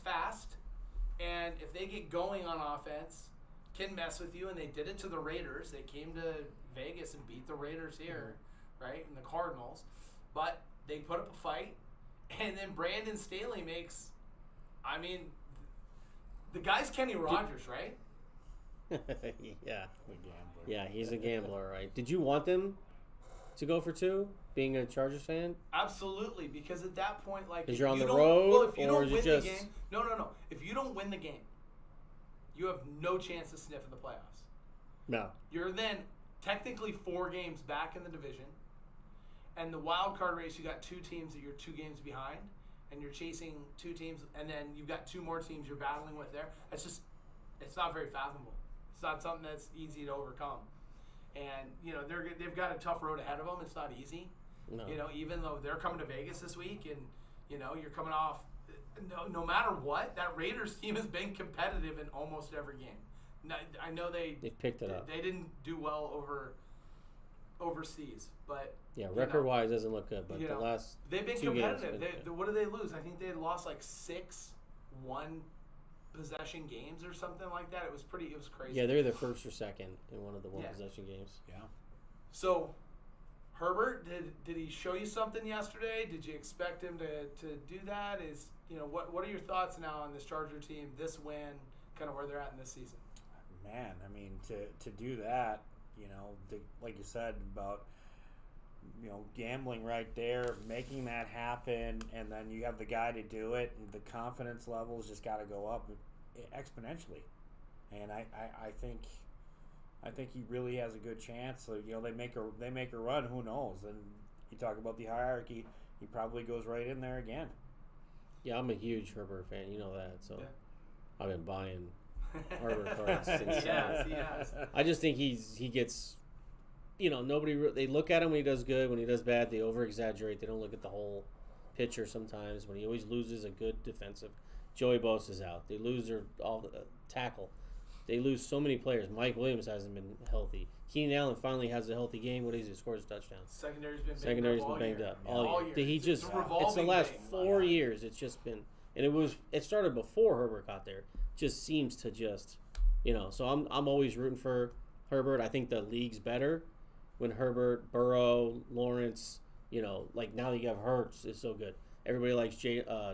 fast, and if they get going on offense, can mess with you, and they did it to the Raiders. They came to Vegas and beat the Raiders here, right, and the Cardinals. But they put up a fight, and then Brandon Staley makes, I mean, the guy's Kenny Rogers, right?
Yeah. Yeah, he's a gambler, right? Did you want them to go for 2, being a Chargers fan?
Absolutely, because at that point, like,
because you're on the road,
if you don't win the game, no. If you don't win the game, you have no chance to sniff in the playoffs.
No.
You're then technically 4 games back in the division, and the wild card race, you got 2 teams that you're 2 games behind, and you're chasing 2 teams, and then you've got 2 more teams you're battling with there. It's not very fathomable. It's not something that's easy to overcome. And, you know, they've got a tough road ahead of them. It's not easy.
No.
You know, even though they're coming to Vegas this week and, you know, you're coming off, no matter what, that Raiders team has been competitive in almost every game. Now, I know they
picked it up.
They didn't do well overseas, but
yeah, record-wise doesn't look good. But the last
they've been
2
competitive.
games,
What did they lose? I think they had lost like 6 one-possession games or something like that. It was crazy.
Yeah, they're the first or second in one of the one-possession games.
Yeah.
So, Herbert, did he show you something yesterday? Did you expect him to do that? What are your thoughts now on this Charger team, this win, kind of where they're at in this season?
Man, I mean, to do that, you know, like you said about, you know, gambling right there, making that happen, and then you have the guy to do it, and the confidence levels just got to go up exponentially. And I think he really has a good chance. So, you know, they make a run. Who knows? And you talk about the hierarchy. He probably goes right in there again.
Yeah, I'm a huge Herbert fan. You know that. So I've been buying Herbert cards since.
Yes.
I just think he gets. You know, they look at him when he does good. When he does bad, they over-exaggerate. They don't look at the whole picture sometimes. When he always loses a good defensive. Joey Bosa's out. They lose their tackle. They lose so many players. Mike Williams hasn't been healthy. Keenan Allen finally has a healthy game. What is he? Scores a touchdown.
Secondary's been
banged up
all year.
It's the last 4 years. It's just been, and it started before Herbert got there. Just seems to just So I'm always rooting for Herbert. I think the league's better when Herbert, Burrow, Lawrence, like now that you have Hurts is so good. Everybody likes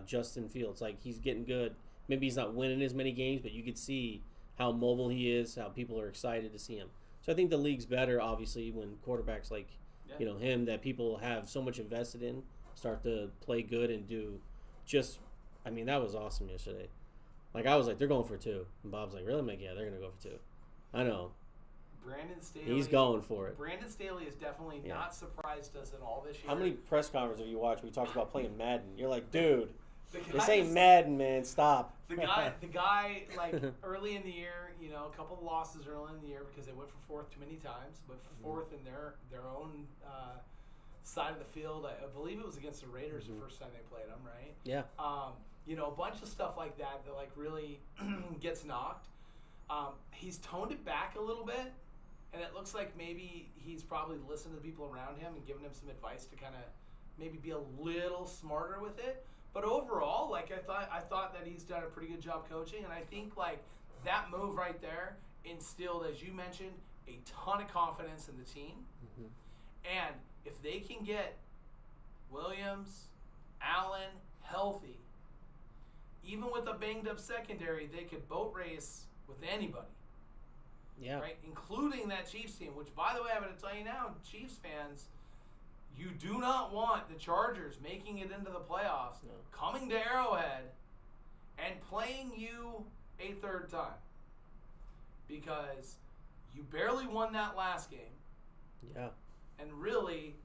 Justin Fields. Like, he's getting good. Maybe he's not winning as many games, but you could see how mobile he is, how people are excited to see him. So I think the league's better, obviously, when quarterbacks like, him that people have so much invested in start to play good and do that was awesome yesterday. Like, I was like, they're going for 2. And Bob's like, really? I'm like, yeah, they're going to go for 2. I know.
Brandon Staley.
He's going for it.
Brandon Staley has definitely not surprised us at all this year.
How many press conferences have you watched where he talks about playing Madden? You're like, dude, this
guy
ain't Madden, man. Stop.
The guy, like, early in the year, a couple of losses early in the year because they went for 4th too many times, but 4th in their own side of the field. I believe it was against the Raiders the first time they played them, right?
Yeah.
A bunch of stuff like that like really gets knocked. He's toned it back a little bit, and it looks like maybe he's probably listened to the people around him and given him some advice to kind of maybe be a little smarter with it. But overall, like, I thought that he's done a pretty good job coaching, and I think, like, that move right there instilled, as you mentioned, a ton of confidence in the team. And if they can get Williams, Allen healthy, even with a banged-up secondary, they could boat race with anybody.
Yeah.
Right? Including that Chiefs team, which, by the way, I'm going to tell you now, Chiefs fans, you do not want the Chargers making it into the playoffs, coming to Arrowhead, and playing you a third time. Because you barely won that last game.
Yeah.
And really,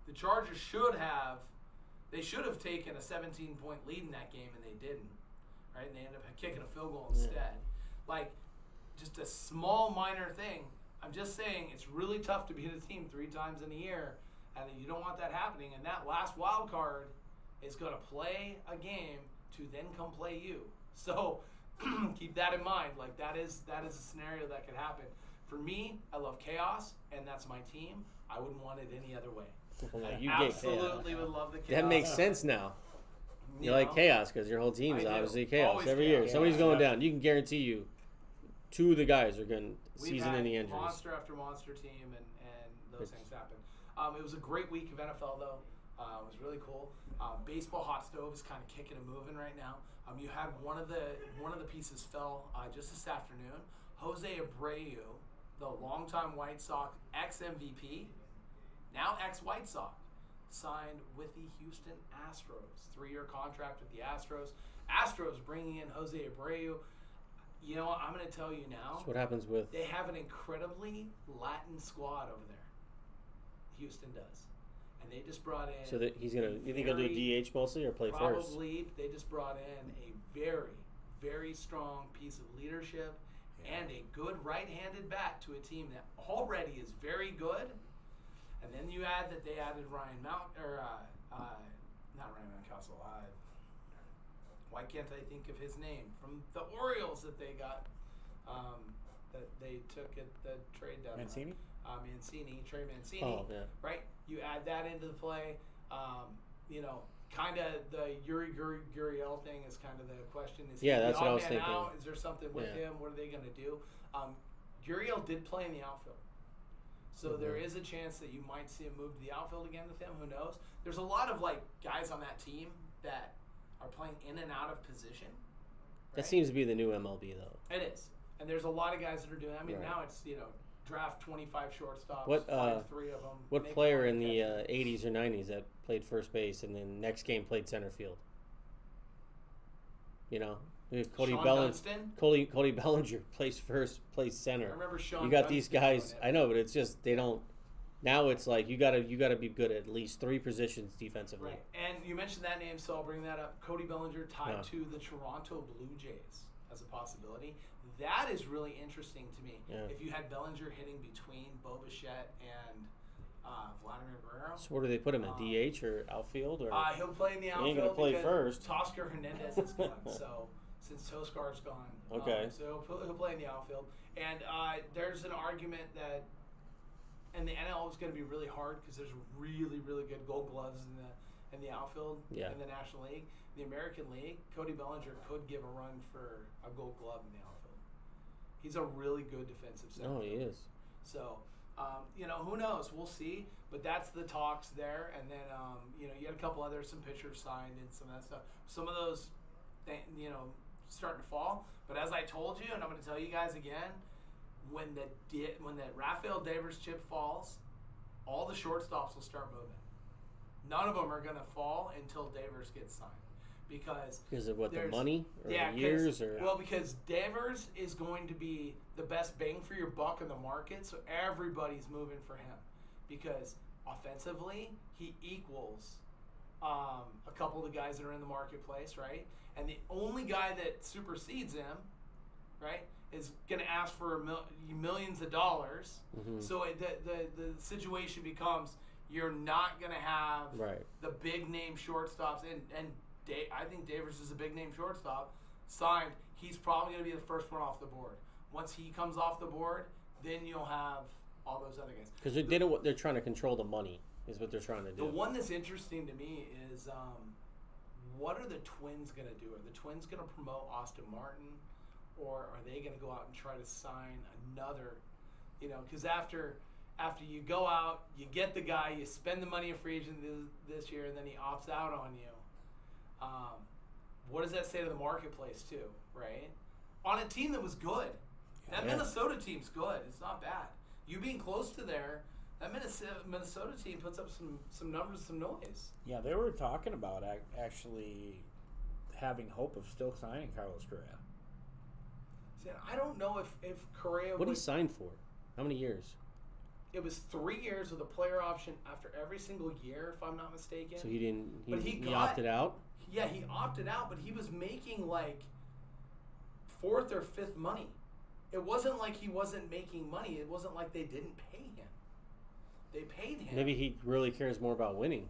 the Chargers should have taken a 17-point lead in that game, and they didn't. Right? And they ended up kicking a field goal instead. Like, just a small, minor thing. I'm just saying it's really tough to beat a team 3 times in a year, and you don't want that happening. And that last wild card is going to play a game to then come play you. So keep that in mind. Like, that is a scenario that could happen. For me, I love chaos, and that's my team. I wouldn't want it any other way.
You
absolutely would love the chaos.
That makes sense now. You like chaos because your whole team is obviously chaos.
Always
every
chaos.
year. Somebody's going down. You can guarantee you 2 of the guys are going to
We've
season
had
any injuries.
monster after monster team, and those things happen. It was a great week of NFL, though. It was really cool. Baseball hot stove is kind of kicking and moving right now. You had one of the pieces fell just this afternoon. Jose Abreu, the longtime White Sox ex-MVP, now ex-White Sox, signed with the Houston Astros. 3-year contract with the Astros. Astros bringing in Jose Abreu. You know what? I'm going to tell you now.
That's what happens with.
They have an incredibly Latin squad over there. Houston does. And they just brought in.
So that he's going to. You think he'll do DH mostly or play first?
Probably. They just brought in a very, very strong piece of leadership and a good right-handed bat to a team that already is very good. And then you add that they added not Ryan Mountcastle. Why can't I think of his name from the Orioles that they got? That they took at the trade deadline. Trey Mancini.
Oh, yeah.
Right? You add that into the play. Kind of the Yuri Gurriel thing is kind of the question. Is he
that's
the
what I
odd
was
man
thinking.
out? Is there something with him? What are they going to do? Gurriel did play in the outfield. So there is a chance that you might see him move to the outfield again with him. Who knows? There's a lot of guys on that team that are playing in and out of position. Right?
That seems to be the new MLB, though.
It is. And there's a lot of guys that are doing that. I mean, now it's, draft 25 shortstops, find 3 of them.
What player in the 80s or 90s that played first base and then next game played center field? Cody Bellinger plays first, plays center.
I remember Sean
You got
Dunston
these guys.
doing it.
I know, but it's just they don't. Now it's like you gotta be good at least 3 positions defensively.
Right. And you mentioned that name, so I'll bring that up. Cody Bellinger tied to the Toronto Blue Jays as a possibility. That is really interesting to me.
Yeah.
If you had Bellinger hitting between Bo Bichette and Vladimir Guerrero.
So where do they put him in DH or outfield or?
He'll play in the outfield.
He ain't gonna play
because
first.
Toscar Hernandez is gone, so since Toscar's gone,
Okay.
So he'll play in the outfield. And there's an argument that, and the NL is going to be really hard because there's really, really good Gold Gloves in the outfield in the National League. The American League, Cody Bellinger could give a run for a Gold Glove in the outfield. He's a really good defensive center.
No, he is.
So, who knows? We'll see. But that's the talks there. And then, you had a couple some pitchers signed and some of that stuff. Some of those, starting to fall. But as I told you, and I'm going to tell you guys again, when that Rafael Devers chip falls, all the shortstops will start moving. None of them are going to fall until Devers gets signed. Because
of what, the money or the years?
Because Devers is going to be the best bang for your buck in the market, so everybody's moving for him. Because offensively, he equals a couple of the guys that are in the marketplace, right? And the only guy that supersedes him, right, is going to ask for millions of dollars.
Mm-hmm.
So the situation becomes you're not going to have the big name shortstops and I think Devers is a big name shortstop signed. He's probably going to be the first one off the board. Once he comes off the board, then you'll have all those other guys.
Because they're trying to control the money is what they're trying to do.
The one that's interesting to me is what are the Twins going to do? Are the Twins going to promote Austin Martin, or are they going to go out and try to sign another? Because after you go out, you get the guy, you spend the money in free agent this year, and then he opts out on you. What does that say to the marketplace too, right? On a team that was good. That Minnesota team's good. It's not bad. You being close to there, that Minnesota team puts up some numbers, some noise.
Yeah, they were talking about actually having hope of still signing Carlos Correa.
See, I don't know if Correa
What he signed for? How many years?
It was 3 years with a player option after every single year, if I'm not mistaken.
So he didn't.
But
he opted out.
Yeah, he opted out, but he was making like fourth or fifth money. It wasn't like he wasn't making money. It wasn't like they didn't pay him. They paid him.
Maybe he really cares more about winning.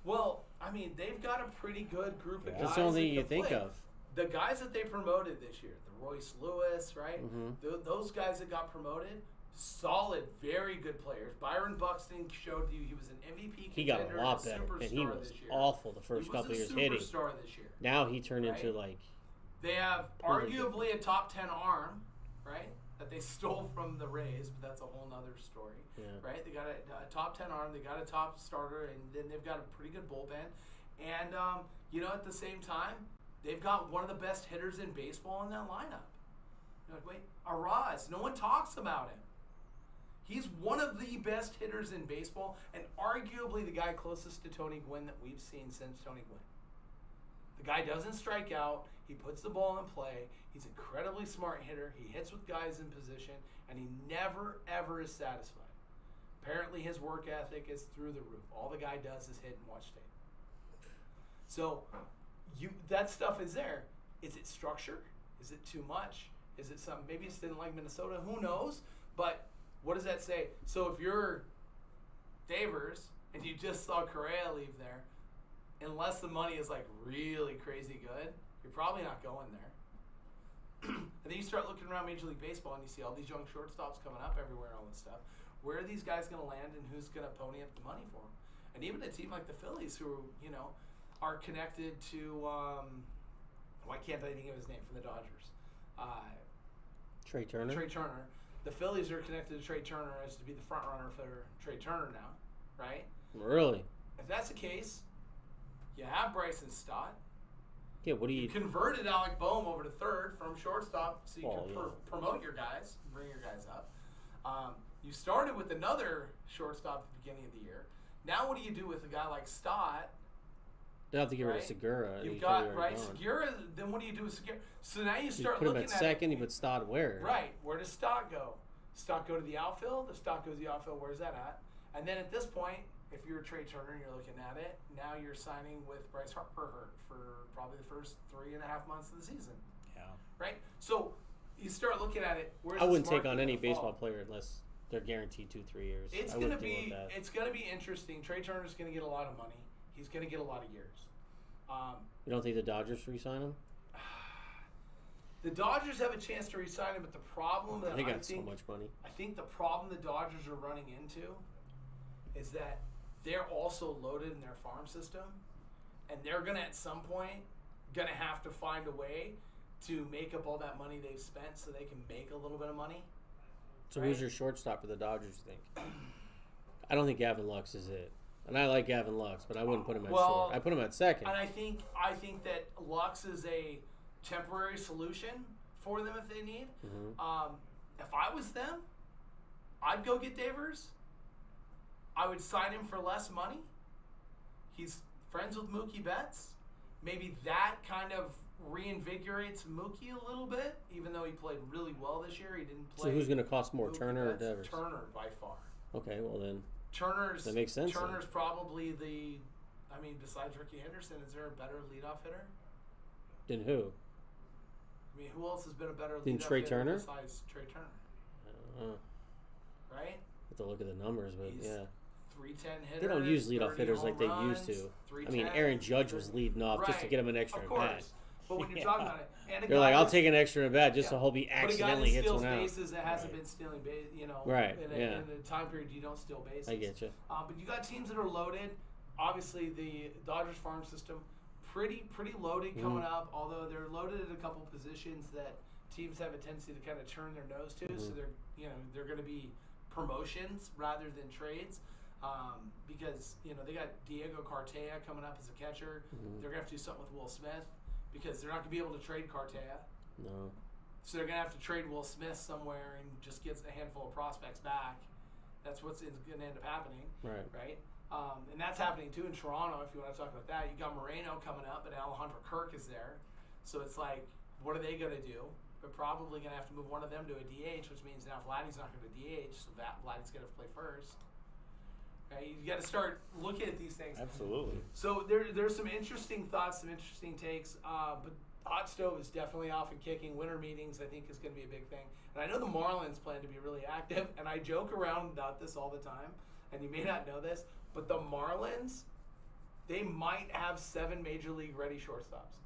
Well, I mean, they've got a pretty good group of guys.
That's the only thing you think of.
The guys that they promoted this year, the Royce Lewis, right?
Mm-hmm.
Those guys that got promoted, solid, very good players. Byron Buxton showed you he was an MVP contender.
He got a lot better, and he was awful the first couple of years hitting.
He was a superstar this year.
Now he turned into like.
They have arguably a top 10 arm, right? That they stole from the Rays, but that's a whole nother story, right? They got a top 10 arm, they got a top starter, and then they've got a pretty good bullpen. And, at the same time, they've got one of the best hitters in baseball in that lineup. You're like, wait, Araz, no one talks about him. He's one of the best hitters in baseball, and arguably the guy closest to Tony Gwynn that we've seen since Tony Gwynn. The guy doesn't strike out. He puts the ball in play. He's an incredibly smart hitter. He hits with guys in position, and he never, ever is satisfied. Apparently his work ethic is through the roof. All the guy does is hit and watch tape. So that stuff is there. Is it structure? Is it too much? Is it something? Maybe it's didn't like Minnesota. Who knows? But what does that say? So if you're Devers and you just saw Correa leave there, unless the money is like really crazy good, you're probably not going there. And then you start looking around Major League Baseball and you see all these young shortstops coming up everywhere and all this stuff. Where are these guys going to land and who's going to pony up the money for them? And even a team like the Phillies who, are connected to, why can't I think of his name from the Dodgers?
Trey Turner.
The Phillies are connected to Trey Turner as to be the front runner for Trey Turner now, right?
Really?
If that's the case, you have Bryson Stott.
Yeah, what do you
converted Alec Boehm over to third from shortstop so you can promote your guys, bring your guys up. You started with another shortstop at the beginning of the year. Now what do you do with a guy like Stott?
They have to get rid of Segura.
You've got Segura. Then what do you do with Segura? So now you start
put
looking
him at second. You put Stott where?
Right. Where does Stott go? Stott go to the outfield? If Stott goes to the outfield, where's that at? And then at this point, if you're Trey Turner and you're looking at it, now you're signing with Bryce Harper for probably the first 3.5 months of the season.
Yeah.
Right. So you start looking at it.
I wouldn't take on any baseball player unless they're guaranteed 2-3 years.
It's gonna be interesting. Trey Turner's gonna get a lot of money. He's gonna get a lot of years.
You don't think the Dodgers re-sign him?
The Dodgers have a chance to re-sign him, but the problem that
they got so much money.
I think the problem the Dodgers are running into is that they're also loaded in their farm system, and they're gonna at some point have to find a way to make up all that money they've spent so they can make a little bit of money.
So
right?
who's your shortstop for the Dodgers, you think? I don't think Gavin Lux is it. And I like Gavin Lux, but I wouldn't put him at short. I put him at second.
And I think that Lux is a temporary solution for them if they need.
Mm-hmm.
If I was them, I'd go get Devers. I would sign him for less money. He's friends with Mookie Betts. Maybe that kind of reinvigorates Mookie a little bit, even though he played really well this year. He didn't play.
So who's going to cost more,
Mookie
Turner
Betts.
or Devers?
Turner by far.
Okay, well then.
That
makes sense.
Turner's probably besides Ricky Henderson, is there a better leadoff hitter?
Then who?
I mean, who else has been a better
Then
leadoff
Trey
hitter
Turner?
besides Trey Turner? Right?
Have to look at the numbers, but
He's
yeah.
310 hitter.
They don't use leadoff
30
hitters like they
home
used
runs,
to. I mean, Aaron Judge was leading off just to get him an extra
of
at
course.
bat.
But when you're talking about it, and a
They're
guy
like, I'll
that's-
take an extra at bat just
yeah.
to hope he
but a guy
accidentally
that
hits
steals
one out.
bases that hasn't been stealing bases,
Right,
in a time period you don't steal bases.
I get you.
But you got teams that are loaded. Obviously, the Dodgers farm system, pretty loaded coming up. Although they're loaded at a couple positions that teams have a tendency to kind of turn their nose to. So they're going to be promotions rather than trades. Because they got Diego Cartaya coming up as a catcher. They're gonna have to do something with Will Smith because they're not gonna be able to trade Cartaya.
No.
So they're gonna have to trade Will Smith somewhere and just get a handful of prospects back. That's what's gonna end up happening. Right. And that's happening too in Toronto. If you want to talk about that, you got Moreno coming up, and Alejandro Kirk is there. So it's like, what are they gonna do? They're probably gonna have to move one of them to a DH, which means now Vladdy's not gonna DH, so Vladdy's gonna play first. Okay, you got to start looking at these things.
Absolutely.
So there's some interesting thoughts, some interesting takes. But Hot Stove is definitely off and kicking. Winter meetings, I think, is going to be a big thing. And I know the Marlins plan to be really active. And I joke around about this all the time. And you may not know this, but the Marlins, they might have 7 major league ready shortstops.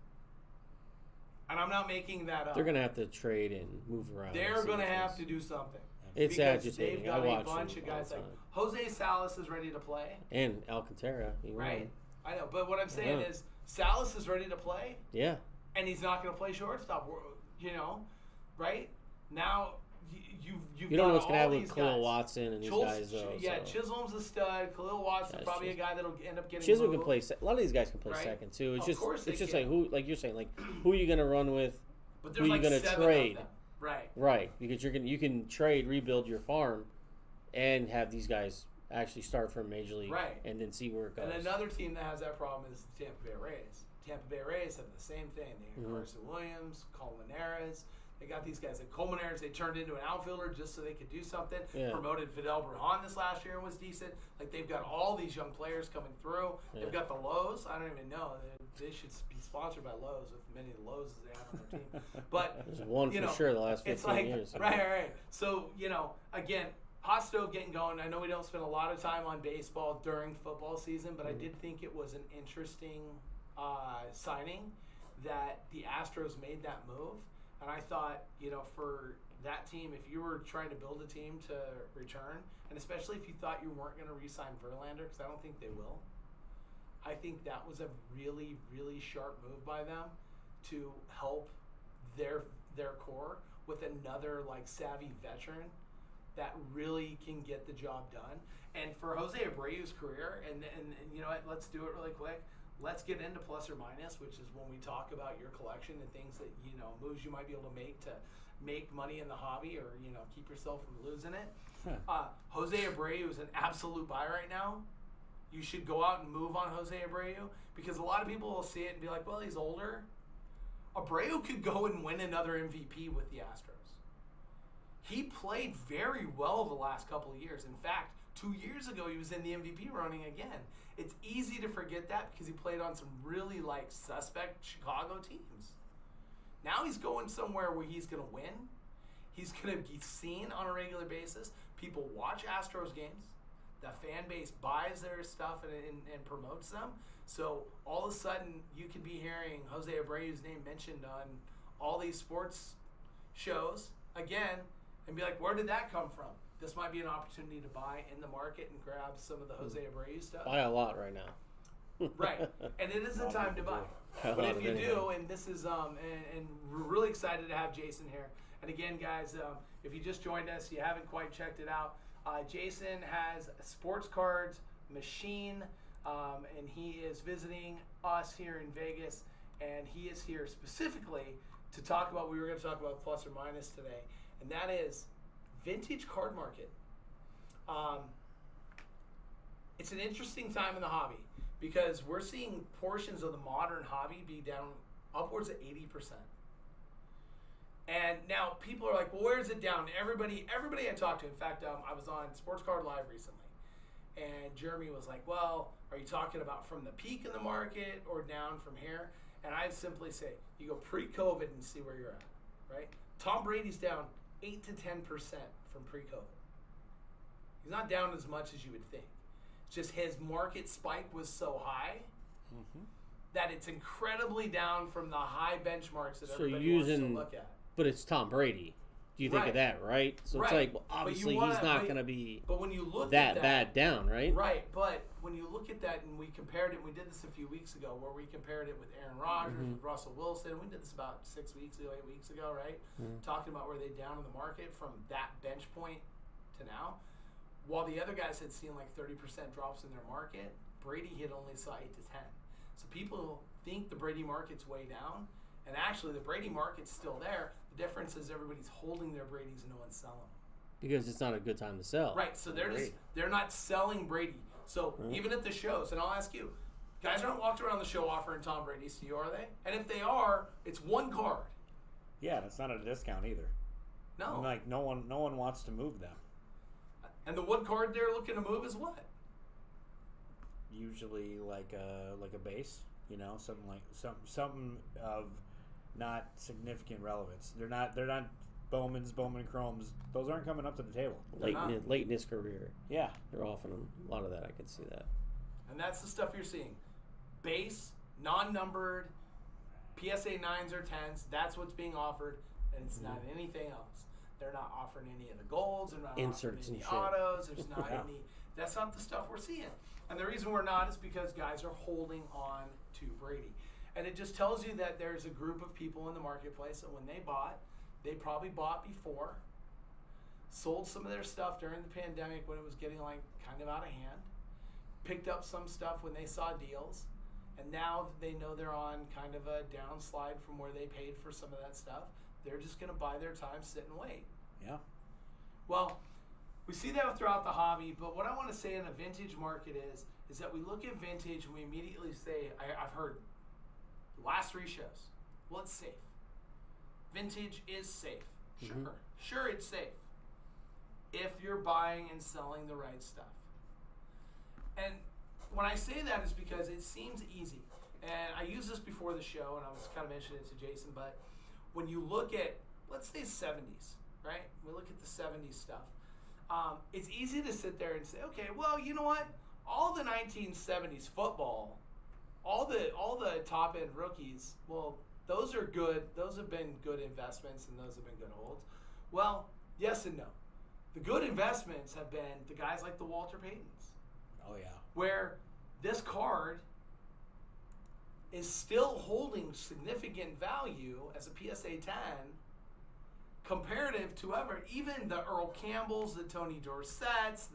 And I'm not making that up.
They're going to have to trade and move around.
They're going to have to do something.
It's
because
agitating.
they've got
I watch
a bunch of guys
all the
like
time.
Jose Salas is ready to play.
And Alcantara.
Right. I know, but what I'm saying is Salas is ready to play.
Yeah.
And he's not going to play shortstop. Right? Now you've
You don't know what's
got
going to
all
happen
these
with Khalil
guys.
Watson and these guys, though.
Yeah,
so.
Chisholm's a stud. Khalil Watson's
Yeah,
probably a
Chisholm.
guy that'll end up getting
Chisholm
moved.
can play. A lot of these guys can play
Right.
second too. It's
Of course
just
they
like
can.
who, like you're saying, like who are you going to run with?
But
Who
there's
are you
like
going to
7
trade?
of them. Right.
Right, because you can trade, rebuild your farm, and have these guys actually start for a major league,
Right.
and then see where it goes.
And another team that has that problem is the Tampa Bay Rays. Tampa Bay Rays have the same thing. They got Carson Williams, Colmenares. They got these guys. Like Colmenares, they turned into an outfielder just so they could do something.
Yeah.
Promoted Fidel Brujan this last year and was decent. Like they've got all these young players coming through.
Yeah.
They've got the Lowe's. I don't even know. They should be sponsored by Lowe's with many of the Lowe's as they have on their team. But
There's one for sure the last 15
it's like,
years.
Right. So, again, Hot Stove getting going. I know we don't spend a lot of time on baseball during football season, but I did think it was an interesting signing that the Astros made that move. And I thought, for that team, if you were trying to build a team to return, and especially if you thought you weren't going to re-sign Verlander, because I don't think they will, I think that was a really, really sharp move by them to help their core with another savvy veteran that really can get the job done. And for Jose Abreu's career, and you know what, let's do it really quick. Let's get into plus or minus, which is when we talk about your collection and things that, moves you might be able to make money in the hobby or, keep yourself from losing it. Jose Abreu is an absolute buy right now. You should go out and move on Jose Abreu because a lot of people will see it and be like, well, he's older. Abreu could go and win another MVP with the Astros. He played very well the last couple of years. In fact, 2 years ago, he was in the MVP running again. It's easy to forget that because he played on some really suspect Chicago teams. Now he's going somewhere where he's going to win. He's going to be seen on a regular basis. People watch Astros games. The fan base buys their stuff and promotes them. So all of a sudden, you could be hearing Jose Abreu's name mentioned on all these sports shows again and be like, where did that come from? This might be an opportunity to buy in the market and grab some of the Jose Abreu stuff.
Buy a lot right now.
Right, and it is a time to buy. But if you do, and this is and we're really excited to have Jason here. And again, guys, if you just joined us, you haven't quite checked it out. Jason has a sports cards machine, and he is visiting us here in Vegas, and he is here specifically to talk about. We were going to talk about plus or minus today, and that is vintage card market. It's an interesting time in the hobby because we're seeing portions of the modern hobby be down upwards of 80%. And now people are like, well, where is it down? Everybody I talked to, in fact, I was on Sports Card Live recently, and Jeremy was like, well, are you talking about from the peak in the market or down from here? And I simply say, you go pre-COVID and see where you're at, right? Tom Brady's down 8 to 10% from pre-COVID. He's not down as much as you would think. It's just his market spike was so high that it's incredibly down from the high benchmarks that everybody wants to look at.
But it's Tom Brady. Do you think of that, right? So it's like, well, obviously he's not going to be that bad down, right?
Right, but when you look at that, and we compared it, we did this a few weeks ago, where we compared it with Aaron Rodgers, with Russell Wilson. We did this about 6 weeks ago, 8 weeks ago, right? Talking about where they down in the market from that bench point to now. While the other guys had seen like 30% drops in their market, Brady had only saw 8 to 10. So people think the Brady market's way down, and actually the Brady market's still there. The difference is everybody's holding their Bradys and no one's selling them.
Because it's not a good time to sell.
Right, so they're not selling Brady. So even at the shows, and I'll ask you, guys aren't walking around the show offering Tom Brady's to you, are they? And if they are, it's one card.
Yeah, that's not a discount either.
No.
Like no one wants to move them.
And the one card they're looking to move is what?
Usually like a base, something of not significant relevance. They're not Bowman Chromes. Those aren't coming up to the table.
Late in his career.
Yeah.
They're offering him a lot of that. I can see that.
And that's the stuff you're seeing. Base, non-numbered, PSA 9s or 10s. That's what's being offered, and it's not anything else. They're not offering any of the golds. They're not
inserts
offering any
and shit.
autos. There's not any. That's not the stuff we're seeing. And the reason we're not is because guys are holding on to Brady. And it just tells you that there's a group of people in the marketplace that when they bought, they probably bought before, sold some of their stuff during the pandemic when it was getting like kind of out of hand, picked up some stuff when they saw deals, and now that they know they're on kind of a downslide from where they paid for some of that stuff, they're just going to buy their time, sit and wait.
Yeah.
Well, we see that throughout the hobby, but what I want to say in a vintage market is that we look at vintage and we immediately say, I've heard the last 3 shows, well, it's safe. Vintage is safe. Sure, it's safe if you're buying and selling the right stuff. And when I say that is because it seems easy. And I used this before the show, and I was kind of mentioning it to Jason, but when you look at, let's say 70s, right? We look at the 70s stuff. It's easy to sit there and say, okay, well, you know what? All the 1970s football, all the top-end rookies, well, those are good. Those have been good investments, and those have been good holds. Well, yes and no. The good investments have been the guys like the Walter Paytons.
Oh, yeah. Where
this card is still holding significant value as a PSA 10 comparative to even the Earl Campbells, the Tony Dorsetts,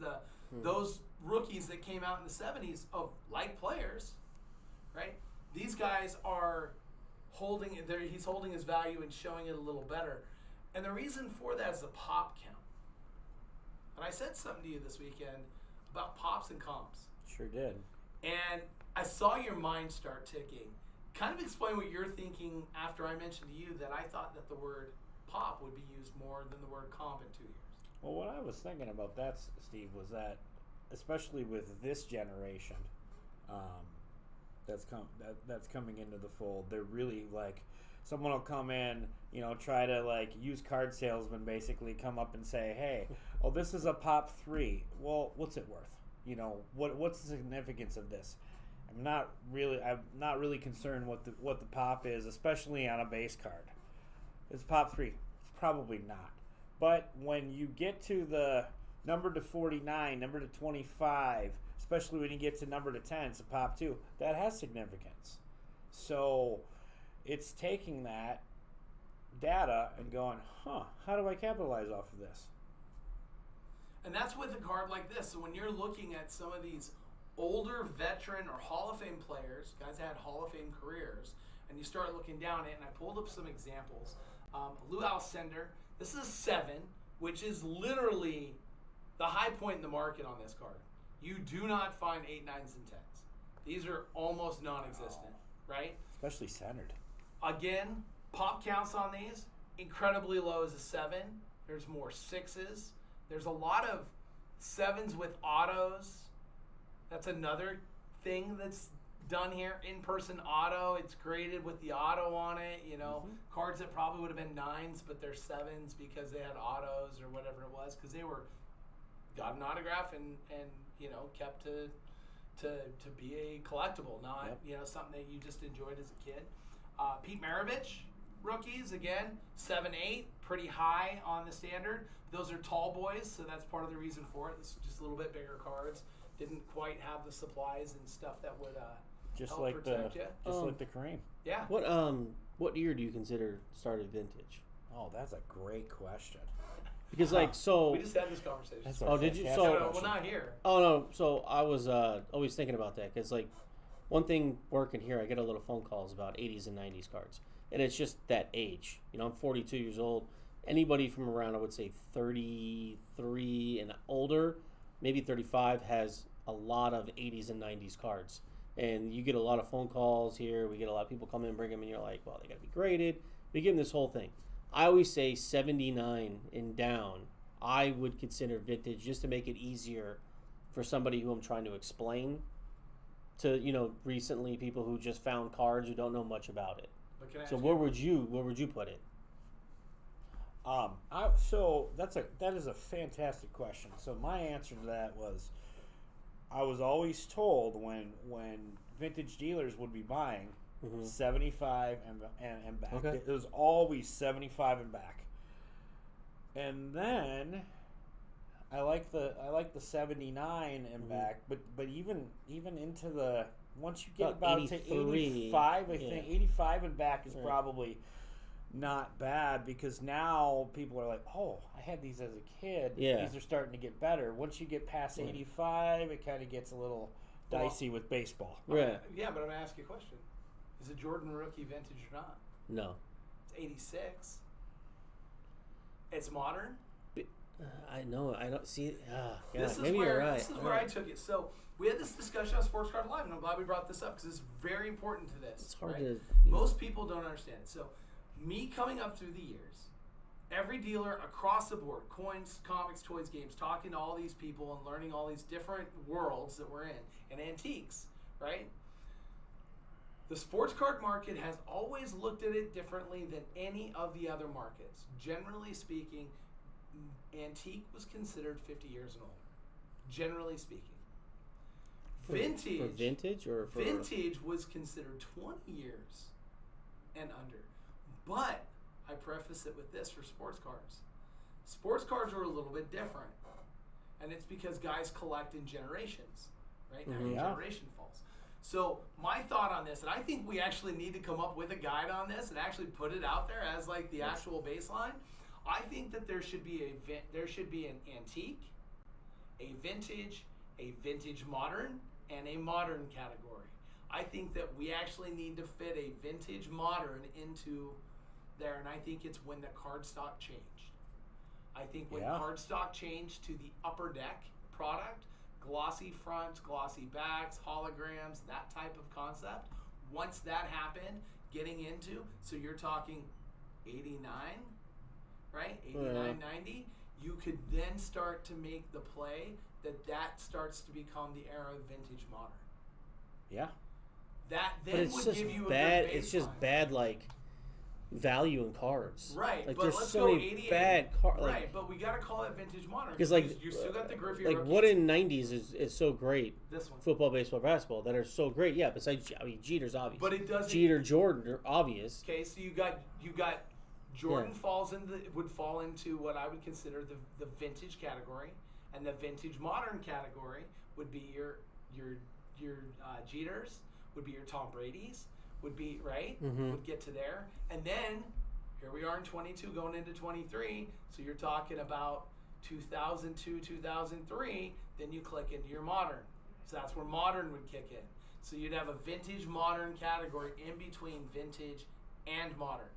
those rookies that came out in the 70s of like players, right? These guys are he's holding his value and showing it a little better. And the reason for that is the pop count. And I said something to you this weekend about pops and comps.
Sure did.
And I saw your mind start ticking. Kind of explain what you're thinking after I mentioned to you that I thought that the word pop would be used more than the word comp in 2 years.
Well, what I was thinking about that, Steve, was that especially with this generation that's coming into the fold, they're really like, someone will come in, try to like use card salesman, basically come up and say, hey, this is a pop 3. Well, what's it worth? What's the significance of this? I'm not really concerned what the pop is, especially on a base card. It's pop 3. It's probably not. But when you get to the number to 49, number to 25, especially when you get to number to 10, so pop 2, that has significance. So it's taking that data and going, how do I capitalize off of this?
And that's with a card like this. So when you're looking at some of these older veteran or Hall of Fame players, guys that had Hall of Fame careers, and you start looking down at it, and I pulled up some examples. Lou Alcindor, this is a 7, which is literally the high point in the market on this card. You do not find 8, 9s, and 10s. These are almost non-existent, right?
Especially centered.
Again, pop counts on these, incredibly low as a 7. There's more 6s. There's a lot of 7s with autos. That's another thing that's done here. In-person auto. It's graded with the auto on it. Cards that probably would have been 9s, but they're 7s because they had autos or whatever it was, because they got an autograph and kept to be a collectible, not something that you just enjoyed as a kid. Pete Maravich, rookies, again, 7-8, pretty high on the standard. Those are tall boys, so that's part of the reason for it. It's just a little bit bigger cards. Didn't quite have the supplies and stuff that would
just
help
like
protect you.
Just like the Kareem.
Yeah.
What year do you consider started vintage?
Oh, that's a great question.
Because
we just had this conversation.
Did you?
So we're not here.
Oh no. So I was always thinking about that because one thing working here, I get a lot of phone calls about 80s and 90s cards, and it's just that age. I'm 42 years old. Anybody from around, I would say 33 and older, maybe 35, has a lot of 80s and 90s cards. And you get a lot of phone calls here. We get a lot of people come in and bring them, and you're like, well, they got to be graded. We give them this whole thing. I always say 79 and down, I would consider vintage just to make it easier for somebody who I'm trying to explain to, recently people who just found cards who don't know much about it. So where would you put it?
So that is a fantastic question. So my answer to that was, I was always told when vintage dealers would be buying 75 and back.
Okay.
It was always 75 and back. And then I like the 79 and back, but even into the once you get about to 85, I think 85 and back is probably not bad, because now people are like, oh, I had these as a kid.
Yeah.
These are starting to get better. Once you get past 85, it kind of gets a little dicey with baseball.
Right.
Yeah, but I'm going to ask you a question. Is a Jordan rookie vintage or not?
No.
It's 86. It's modern.
I know. I don't see it.
Maybe you're right. This is where I took it. So we had this discussion on Sports Card Live, and I'm glad we brought this up because it's very important to this.
It's hard
right?
to...
Most people don't understand it. So me coming up through the years, every dealer across the board, coins, comics, toys, games, talking to all these people and learning all these different worlds that we're in, and antiques, right? The sports card market has always looked at it differently than any of the other markets. Generally speaking, antique was considered 50 years and older. Generally speaking. Vintage was considered 20 years and under. But I preface it with this for sports cards. Sports cards are a little bit different. And it's because guys collect in generations, right? Now your generation falls. So my thought on this, and I think we actually need to come up with a guide on this and actually put it out there as like the actual baseline. I think that there should be an antique, a vintage modern, and a modern category. I think that we actually need to fit a vintage modern into there, and I think it's when the cardstock changed. I think when cardstock changed to the upper deck product, glossy fronts, glossy backs, holograms, that type of concept, once that happened, getting into, so you're talking 89, right? 89, 90, you could then start to make the play that starts to become the era of vintage modern.
Yeah.
That then would give you a good baseline.
It's just bad, like, value in cards.
Right,
like,
but
there's
let's
so
go
many
88.
bad cards.
Right, but we got to call it vintage modern.
Because, like,
you still got the Griffey
like,
rookies.
what in 90s is so great?
This one.
Football, baseball, basketball, that are so great. Yeah, besides, Jeter's obvious.
But it doesn't.
Jeter, Jordan are obvious.
Okay, so you got Jordan would fall into what I would consider the vintage category, and the vintage modern category would be your Jeters, would be your Tom Brady's, would be right,
Mm-hmm.
would get to there, and then here we are in 22 going into 23. So you're talking about 2002, 2003. Then you click into your modern. So that's where modern would kick in. So you'd have a vintage modern category in between vintage and modern.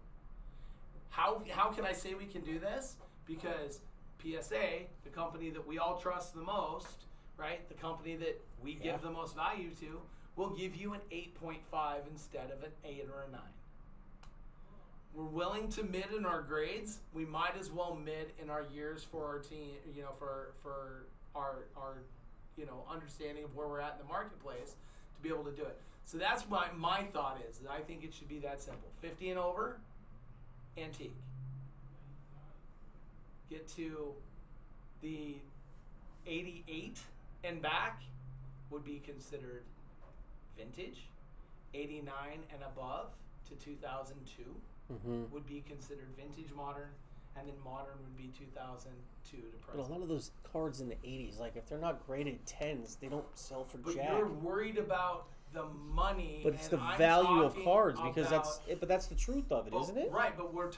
How can I say we can do this? Because PSA, the company that we all trust the most, right? The company that we give the most value to, will give you an 8.5 instead of an 8 or a 9. We're willing to mid in our grades. We might as well mid in our years for our team, for our understanding of where we're at in the marketplace to be able to do it. So that's my thought is that I think it should be that simple. 50 and over, antique. Get to the 88 and back would be considered vintage. 89 and above to 2002 would be considered vintage modern, and then modern would be 2002 to
But
present.
a lot of those cards in the 80s, like if they're not graded 10s, they don't sell for
But
jack.
you're worried about the money.
But it's
and
the
I'm
value of
talking
cards because
about-
that's the truth of it,
But-
isn't it?
Right, but what we're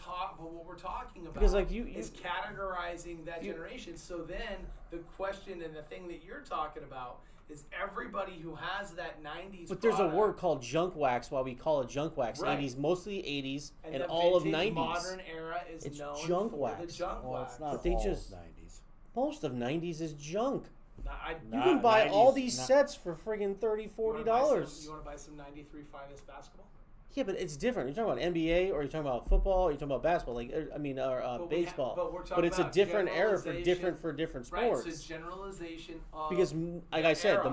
talking about
Because, like, you
is categorizing that generation. So then the question and the thing that you're talking about is everybody who has that 90s
But there's a
product,
word called junk wax. Why we call it junk wax?
Right.
80s, mostly 80s, and
the
all of
vintage
90s.
modern era is
It's
known
junk
for
wax.
the junk
Well,
wax.
it's not
But they
all
just-
90s.
Most of 90s is junk. You
Nah,
can buy all
90s
these
not-
sets for friggin' $30, $40.
You want to buy some 93 finest basketball?
Yeah, but it's different. You're talking about NBA, or you're talking about football, or you're talking about basketball. Like, I mean, or
But we
baseball.
but we're talking
But it's a
about
different era for
generalization.
different
Right,
sports.
so generalization of
Because, like I said,
era.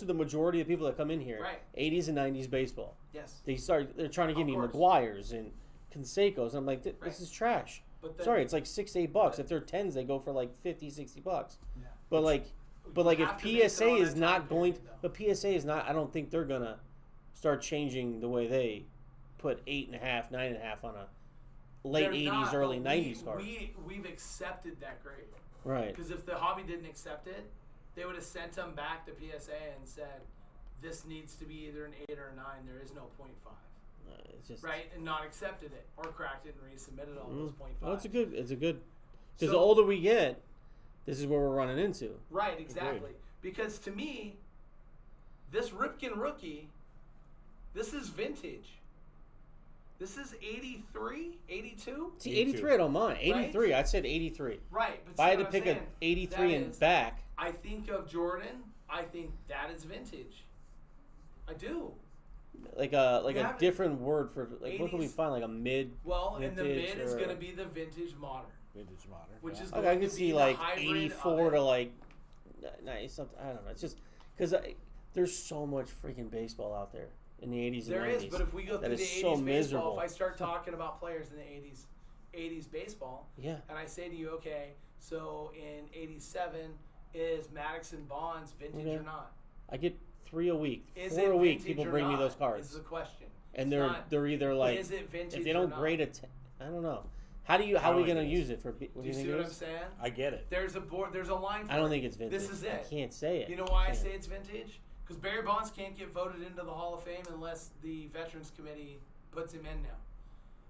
the majority of people that come in here,
Right.
80s and 90s baseball.
Yes.
They're trying to give
Of
me
course.
McGuire's and Canseco's. And I'm like, this
Right.
is trash.
But then-
Sorry, it's like $6, $8.
but-
If they're 10s, they go for like $50, $60.
Yeah.
But like, if
have to make it
PSA
on
is
that
not
time
going,
period, though.
but PSA is not. I don't think they're gonna start changing the way they put 8.5, 9.5 on a late
They're
80s,
not,
early
but
90s card.
We've accepted that grade.
Right.
Because if the hobby didn't accept it, they would have sent them back to PSA and said, this needs to be either an 8 or a 9. There is no 0.5.
It's just
Right? And not accepted it. Or cracked it and resubmitted all those 0.5.
Well, it's a good. Because the
So-
older we get, this is where we're running into.
Right, exactly. Because to me, this Ripken rookie, this is vintage. This is 83, 82?
See, 83 I don't mind. 83, I said 83.
Right. But
If I had to pick a 83 and back,
I think of Jordan, I think that is vintage. I do.
like
You
a
have
different word for like what can we
80s.
find, like a mid.
Well, and the
Vintage
mid is
or-
going to be the vintage modern,
Vintage modern.
which
yeah.
is
Okay,
going
I can
to be
see
the
like
hybrid
84
of
to
it.
like 90 something. I don't know. It's just because there's so much freaking baseball out there in the 80s
There
and 90s.
is, but if we go
that
through the
is
80s
so
baseball,
miserable.
if I start talking about players in the 80s baseball,
Yeah.
and I say to you, okay, so in 87, is Maddox and Bonds vintage
Okay.
or not?
I get 3 a week,
Is
4
it
a week.
vintage
People
or
bring me
not,
those cards,
Is the question.
and
It's not,
they're either like
is it vintage
if they
or
don't
not?
grade a 10, I don't know. How are we
it
gonna
is.
use it for? What
Do
do
you
you
see
think
what
it
I'm
is?
saying?
I get it.
There's a line for
I don't
it.
think it's vintage.
This is it.
I can't say it.
You know why I
can't.
say it's vintage? Because Barry Bonds can't get voted into the Hall of Fame unless the Veterans Committee puts him in now.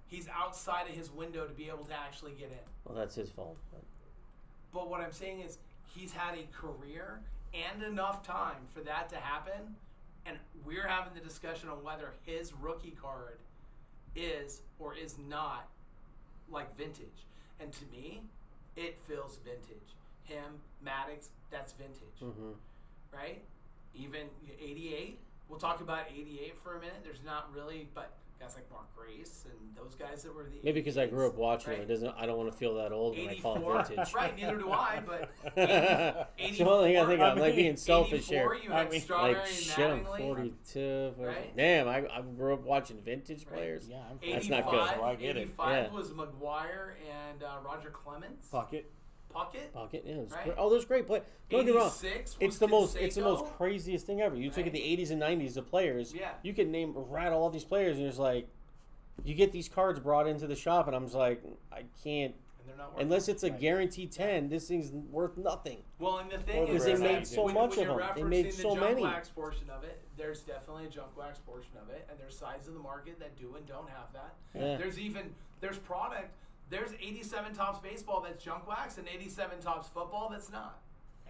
He's outside of his window to be able to actually get in.
Well, that's his fault.
But what I'm saying is he's had a career and enough time for that to happen, and we're having the discussion on whether his rookie card is or is not like vintage. And to me, it feels vintage. Him, Maddox, that's vintage.
Mm-hmm.
Right? Even 88. We'll talk about 88 for a minute. There's not really, but guys like Mark Grace and those guys that were the
Maybe because I grew up watching
right?
it, doesn't. I don't want to feel that old when I call
84,
it vintage.
right? Neither do I. But
It's the only thing I think of. I'm like being selfish
84,
here.
You had Strawberry
Like
and
shit, I'm
Mattingly.
42.
Right?
Damn, I grew up watching vintage
Right.
players.
Yeah, I'm
That's
85,
not good.
So I get it.
85
Yeah.
was McGuire and Roger Clemens.
Pocket.
Puckett.
Pocket, yeah. It's
Right?
great. Oh, there's great players. Don't get me wrong.
86
It's
was
the most. It's the most
Canseco.
craziest thing ever. You look
Right.
at the 80s and 90s, the players.
Yeah.
You can rattle all these players, and it's like, you get these cards brought into the shop, and I'm just like, I can't.
And and they're not worth
Unless
it.
it's a guaranteed 10, this thing's worth nothing.
Well, and the thing
Because
is,
they
is
made
that
so
when,
much
when
of
you're
them. They
referencing
made
the
so
junk
many.
wax portion of it, there's definitely a junk wax portion of it, and there's sides of the market that do and don't have that.
Yeah.
There's product. There's 87 Tops baseball that's junk wax, and 87 Tops football that's not.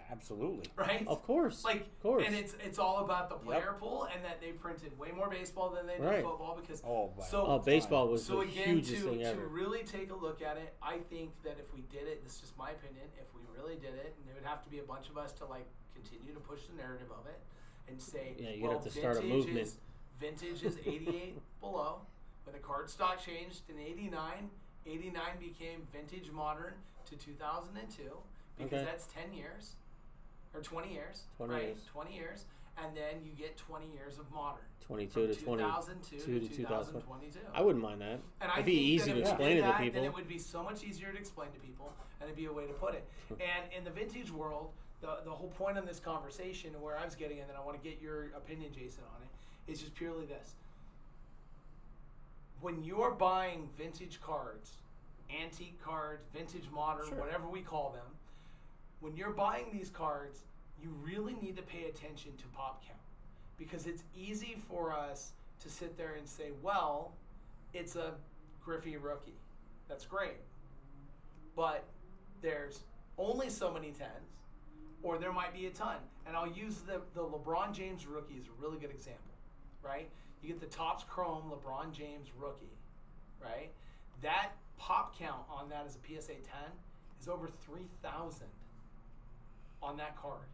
Absolutely.
Right?
Of course.
Like,
of course.
and it's all about the player pool, and that they printed way more baseball than they did
Right.
football because
baseball was
so
the
again
hugest thing
to
ever.
really take a look at it. I think that if we did it, this is just my opinion. If we really did it, and there would have to be a bunch of us to like continue to push the narrative of it and say,
Yeah, you'd
well,
have to start a movement.
Vintage is 88 below. When the card stock changed in 89, 89 became vintage modern to 2002 because that's 10 years. Or 20 years,
20
right?
years.
20 years, and then you get 20 years of modern.
22 to
2002 to
2022.
2022.
I wouldn't mind that.
And I
It'd be
think
easy
that
to
if we
explain
did
it to
that,
people.
then it would be so much easier to explain to people, and it'd be a way to put it. And in the vintage world, the whole point of this conversation, and where I was getting, and then I want to get your opinion, Jason, on it, is just purely this. When you're buying vintage cards, antique cards, vintage modern, whatever we call them, when you're buying these cards, you really need to pay attention to pop count, because it's easy for us to sit there and say, well, it's a Griffey rookie. That's great. But there's only so many 10s, or there might be a ton. And I'll use the LeBron James rookie as a really good example, right? You get the Topps Chrome LeBron James rookie, right? That pop count on that as a PSA 10 is over 3,000 on that card.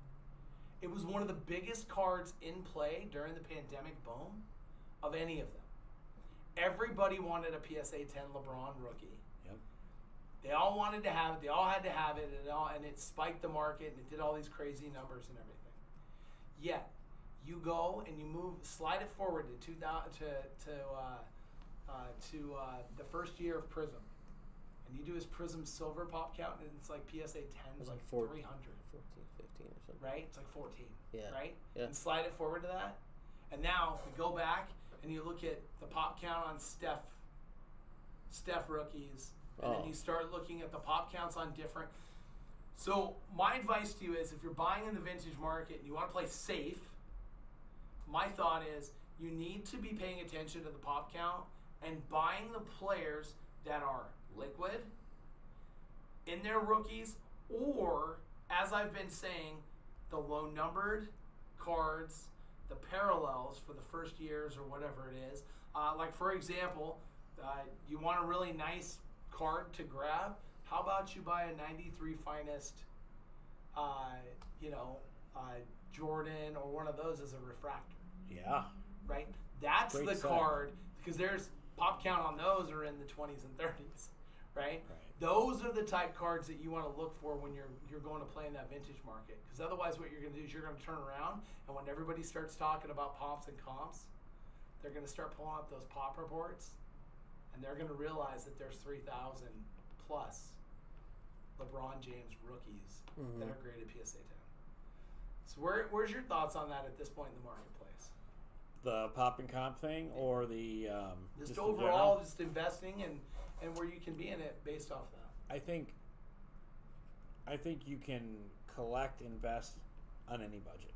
It was one of the biggest cards in play during the pandemic boom of any of them. Everybody wanted a PSA 10 LeBron rookie.
Yep.
They all wanted to have it. They all had to have it, and it spiked the market, and it did all these crazy numbers and everything. Yet, you go and you slide it forward to the first year of Prism, and you do his Prism Silver pop count, and it's like PSA 10 is like 300.
14, 15 or something.
Right? It's like 14.
Yeah.
Right?
Yeah.
And slide it forward to that. And now we go back and you look at the pop count on Steph rookies. And then you start looking at the pop counts on different. So my advice to you is, if you're buying in the vintage market and you want to play safe, my thought is you need to be paying attention to the pop count and buying the players that are liquid in their rookies, or, as I've been saying, the low numbered cards, the parallels for the first years or whatever it is. Like, for example, you want a really nice card to grab. How about you buy a 93 finest, Jordan or one of those as a refractor?
Yeah.
Right? That's
Great
the
set.
card, because there's pop count on those are in the 20s and 30s, right? Those are the type cards that you want to look for when you're going to play in that vintage market. Because otherwise what you're going to do is you're going to turn around, and when everybody starts talking about pops and comps, they're going to start pulling up those pop reports, and they're going to realize that there's 3,000 plus LeBron James rookies that are graded PSA 10. So where's your thoughts on that at this point in the marketplace?
The pop and comp thing, or the
Just
in
overall,
general?
just investing and where you can be in it based off that.
I think you can invest on any budget.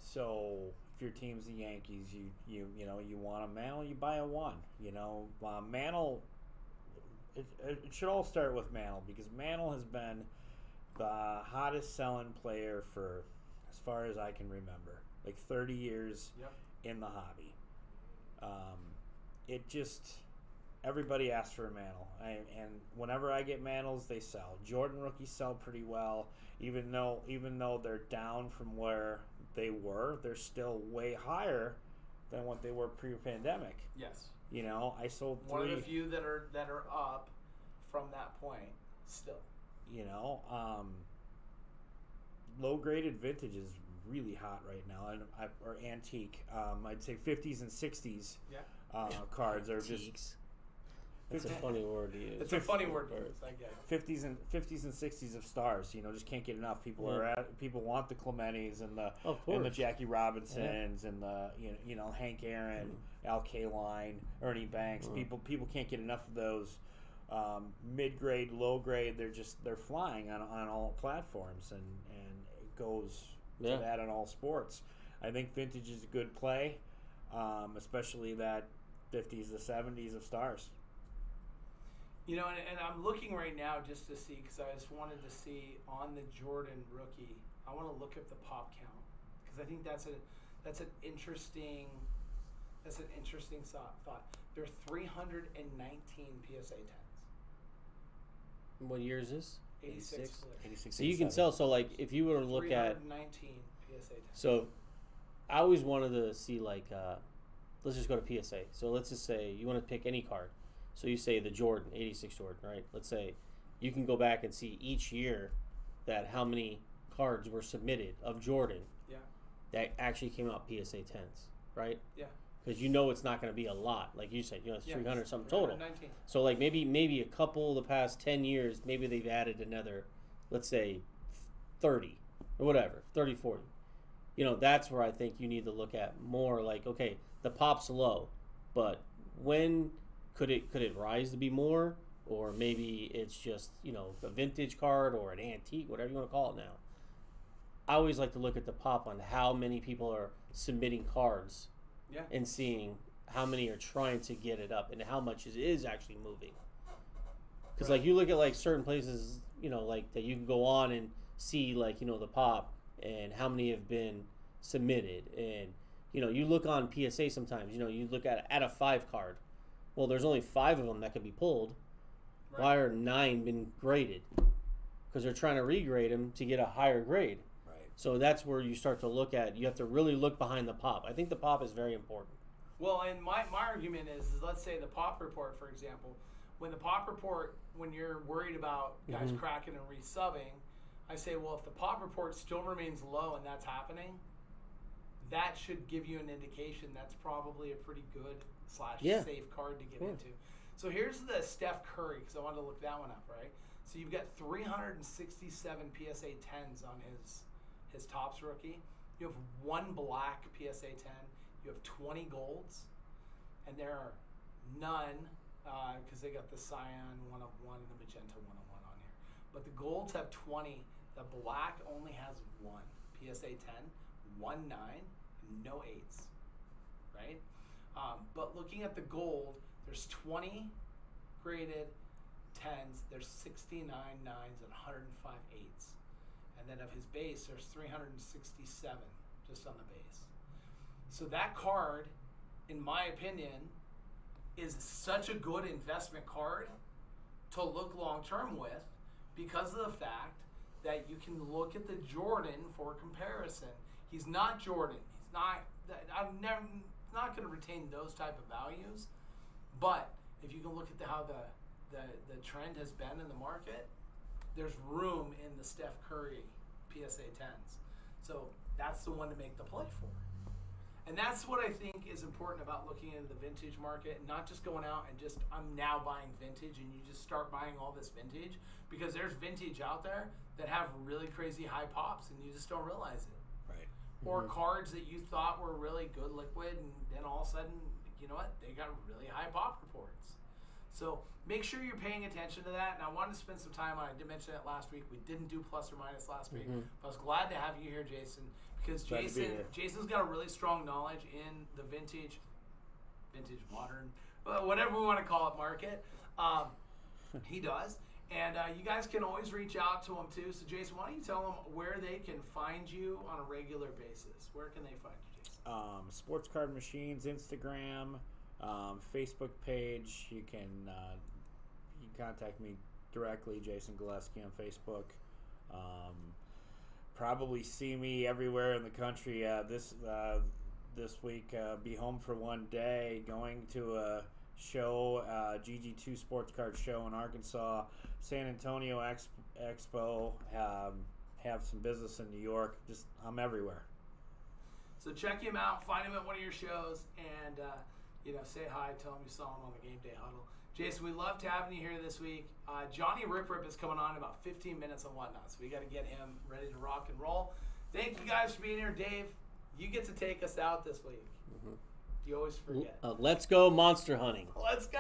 So if your team's the Yankees, you want a Mantle, you buy a one. Mantle. It should all start with Mantle, because Mantle has been the hottest selling player for as far as I can remember, like 30 years in the hobby. Everybody asks for a Mantle, and whenever I get Mantles, they sell. Jordan rookies sell pretty well, even though they're down from where they were. They're still way higher than what they were pre-pandemic.
Yes.
I sold
one of the few that are up from that point still.
Low graded vintage is really hot right now, or antique. I'd say 50s and 60s cards are just.
That's a funny word to use.
It's a funny word to use. I get it.
50s and 60s of stars. Just can't get enough. People want the Clementis and the Jackie Robinsons and the Hank Aaron, Al Kaline, Ernie Banks. People can't get enough of those mid-grade, low-grade. They're flying on all platforms, and it goes to that in all sports. I think vintage is a good play, especially that 50s to 70s of stars.
You know, and I'm looking right now just to see, because I just wanted to see on the Jordan rookie. I want to look up the pop count, because I think that's an interesting thought. There are 319 PSA 10s.
What year is this?
86.
86.
So you can tell. So like, if you were to look at
319 PSA 10s.
So, I always wanted to see like, let's just go to PSA. So let's just say you want to pick any card. So you say the Jordan, 86 Jordan, right? Let's say you can go back and see each year that how many cards were submitted of Jordan that actually came out PSA 10s, right?
Yeah.
Because you know it's not going to be a lot. Like you said, it's 300 something total.
319.
So like maybe a couple the past 10 years, maybe they've added another, let's say 30 or whatever, 30, 40. That's where I think you need to look at more like, okay, the pop's low, but when could it rise to be more? Or maybe it's just, a vintage card or an antique, whatever you want to call it now. I always like to look at the pop on how many people are submitting cards and seeing how many are trying to get it up and how much it is actually moving. Because like you look at like certain places, like that you can go on and see like, the pop and how many have been submitted. And, you look on PSA sometimes, you look at a 5 card. Well, there's only 5 of them that can be pulled. Right. Why are 9 been graded? Because they're trying to regrade them to get a higher grade.
Right.
So that's where you start to look at. You have to really look behind the pop. I think the pop is very important.
Well, and my argument is let's say the pop report, for example, when you're worried about guys cracking and resubbing, I say, well, if the pop report still remains low and that's happening, that should give you an indication that's probably a pretty good / safe card to get into. So here's the Steph Curry, because I wanted to look that one up, right? So you've got 367 PSA 10s on his Topps rookie. You have 1 black PSA 10. You have 20 golds, and there are none, because they got the cyan 101 and the magenta 101 on here. But the golds have 20. The black only has 1 PSA 10, 1 9, and no 8s, right? But looking at the gold, there's 20 graded 10s, there's 69 9s and 105 8s. And then of his base, there's 367 just on the base. So that card, in my opinion, is such a good investment card to look long-term with, because of the fact that you can look at the Jordan for comparison. He's not Jordan. He's not. I'm never not going to retain those type of values. But if you can look at how the trend has been in the market, there's room in the Steph Curry PSA 10s. So that's the one to make the play for. And that's what I think is important about looking into the vintage market, and not just going out and just, I'm now buying vintage, and you just start buying all this vintage, because there's vintage out there that have really crazy high pops, and you just don't realize it.
Right.
Or cards that you thought were really good liquid, and then all of a sudden, you know what, they got really high pop reports. So make sure you're paying attention to that. And I wanted to spend some time on it. I did mention that last week. We didn't do plus or minus last week. But I was glad to have you here, Jason, because Jason's got a really strong knowledge in the vintage, modern, whatever we want to call it, market. He does. And you guys can always reach out to him too. So Jason, why don't you tell them where they can find you on a regular basis? Where can they find you, Jason?
Sports Card Machines, Instagram, Facebook page. You can contact me directly, Jason Gillespie on Facebook. Probably see me everywhere in the country this week. Be home for one day, going to a show, GG2 Sports Card Show in Arkansas, San Antonio Expo, have some business in New York. I'm everywhere.
So check him out, find him at one of your shows, and say hi, tell him you saw him on the GameDay Huddle. Jason, we loved having you here this week. Johnny Rip is coming on in about 15 minutes and whatnot, so we got to get him ready to rock and roll. Thank you guys for being here. Dave, you get to take us out this week. You always forget.
Let's go monster hunting.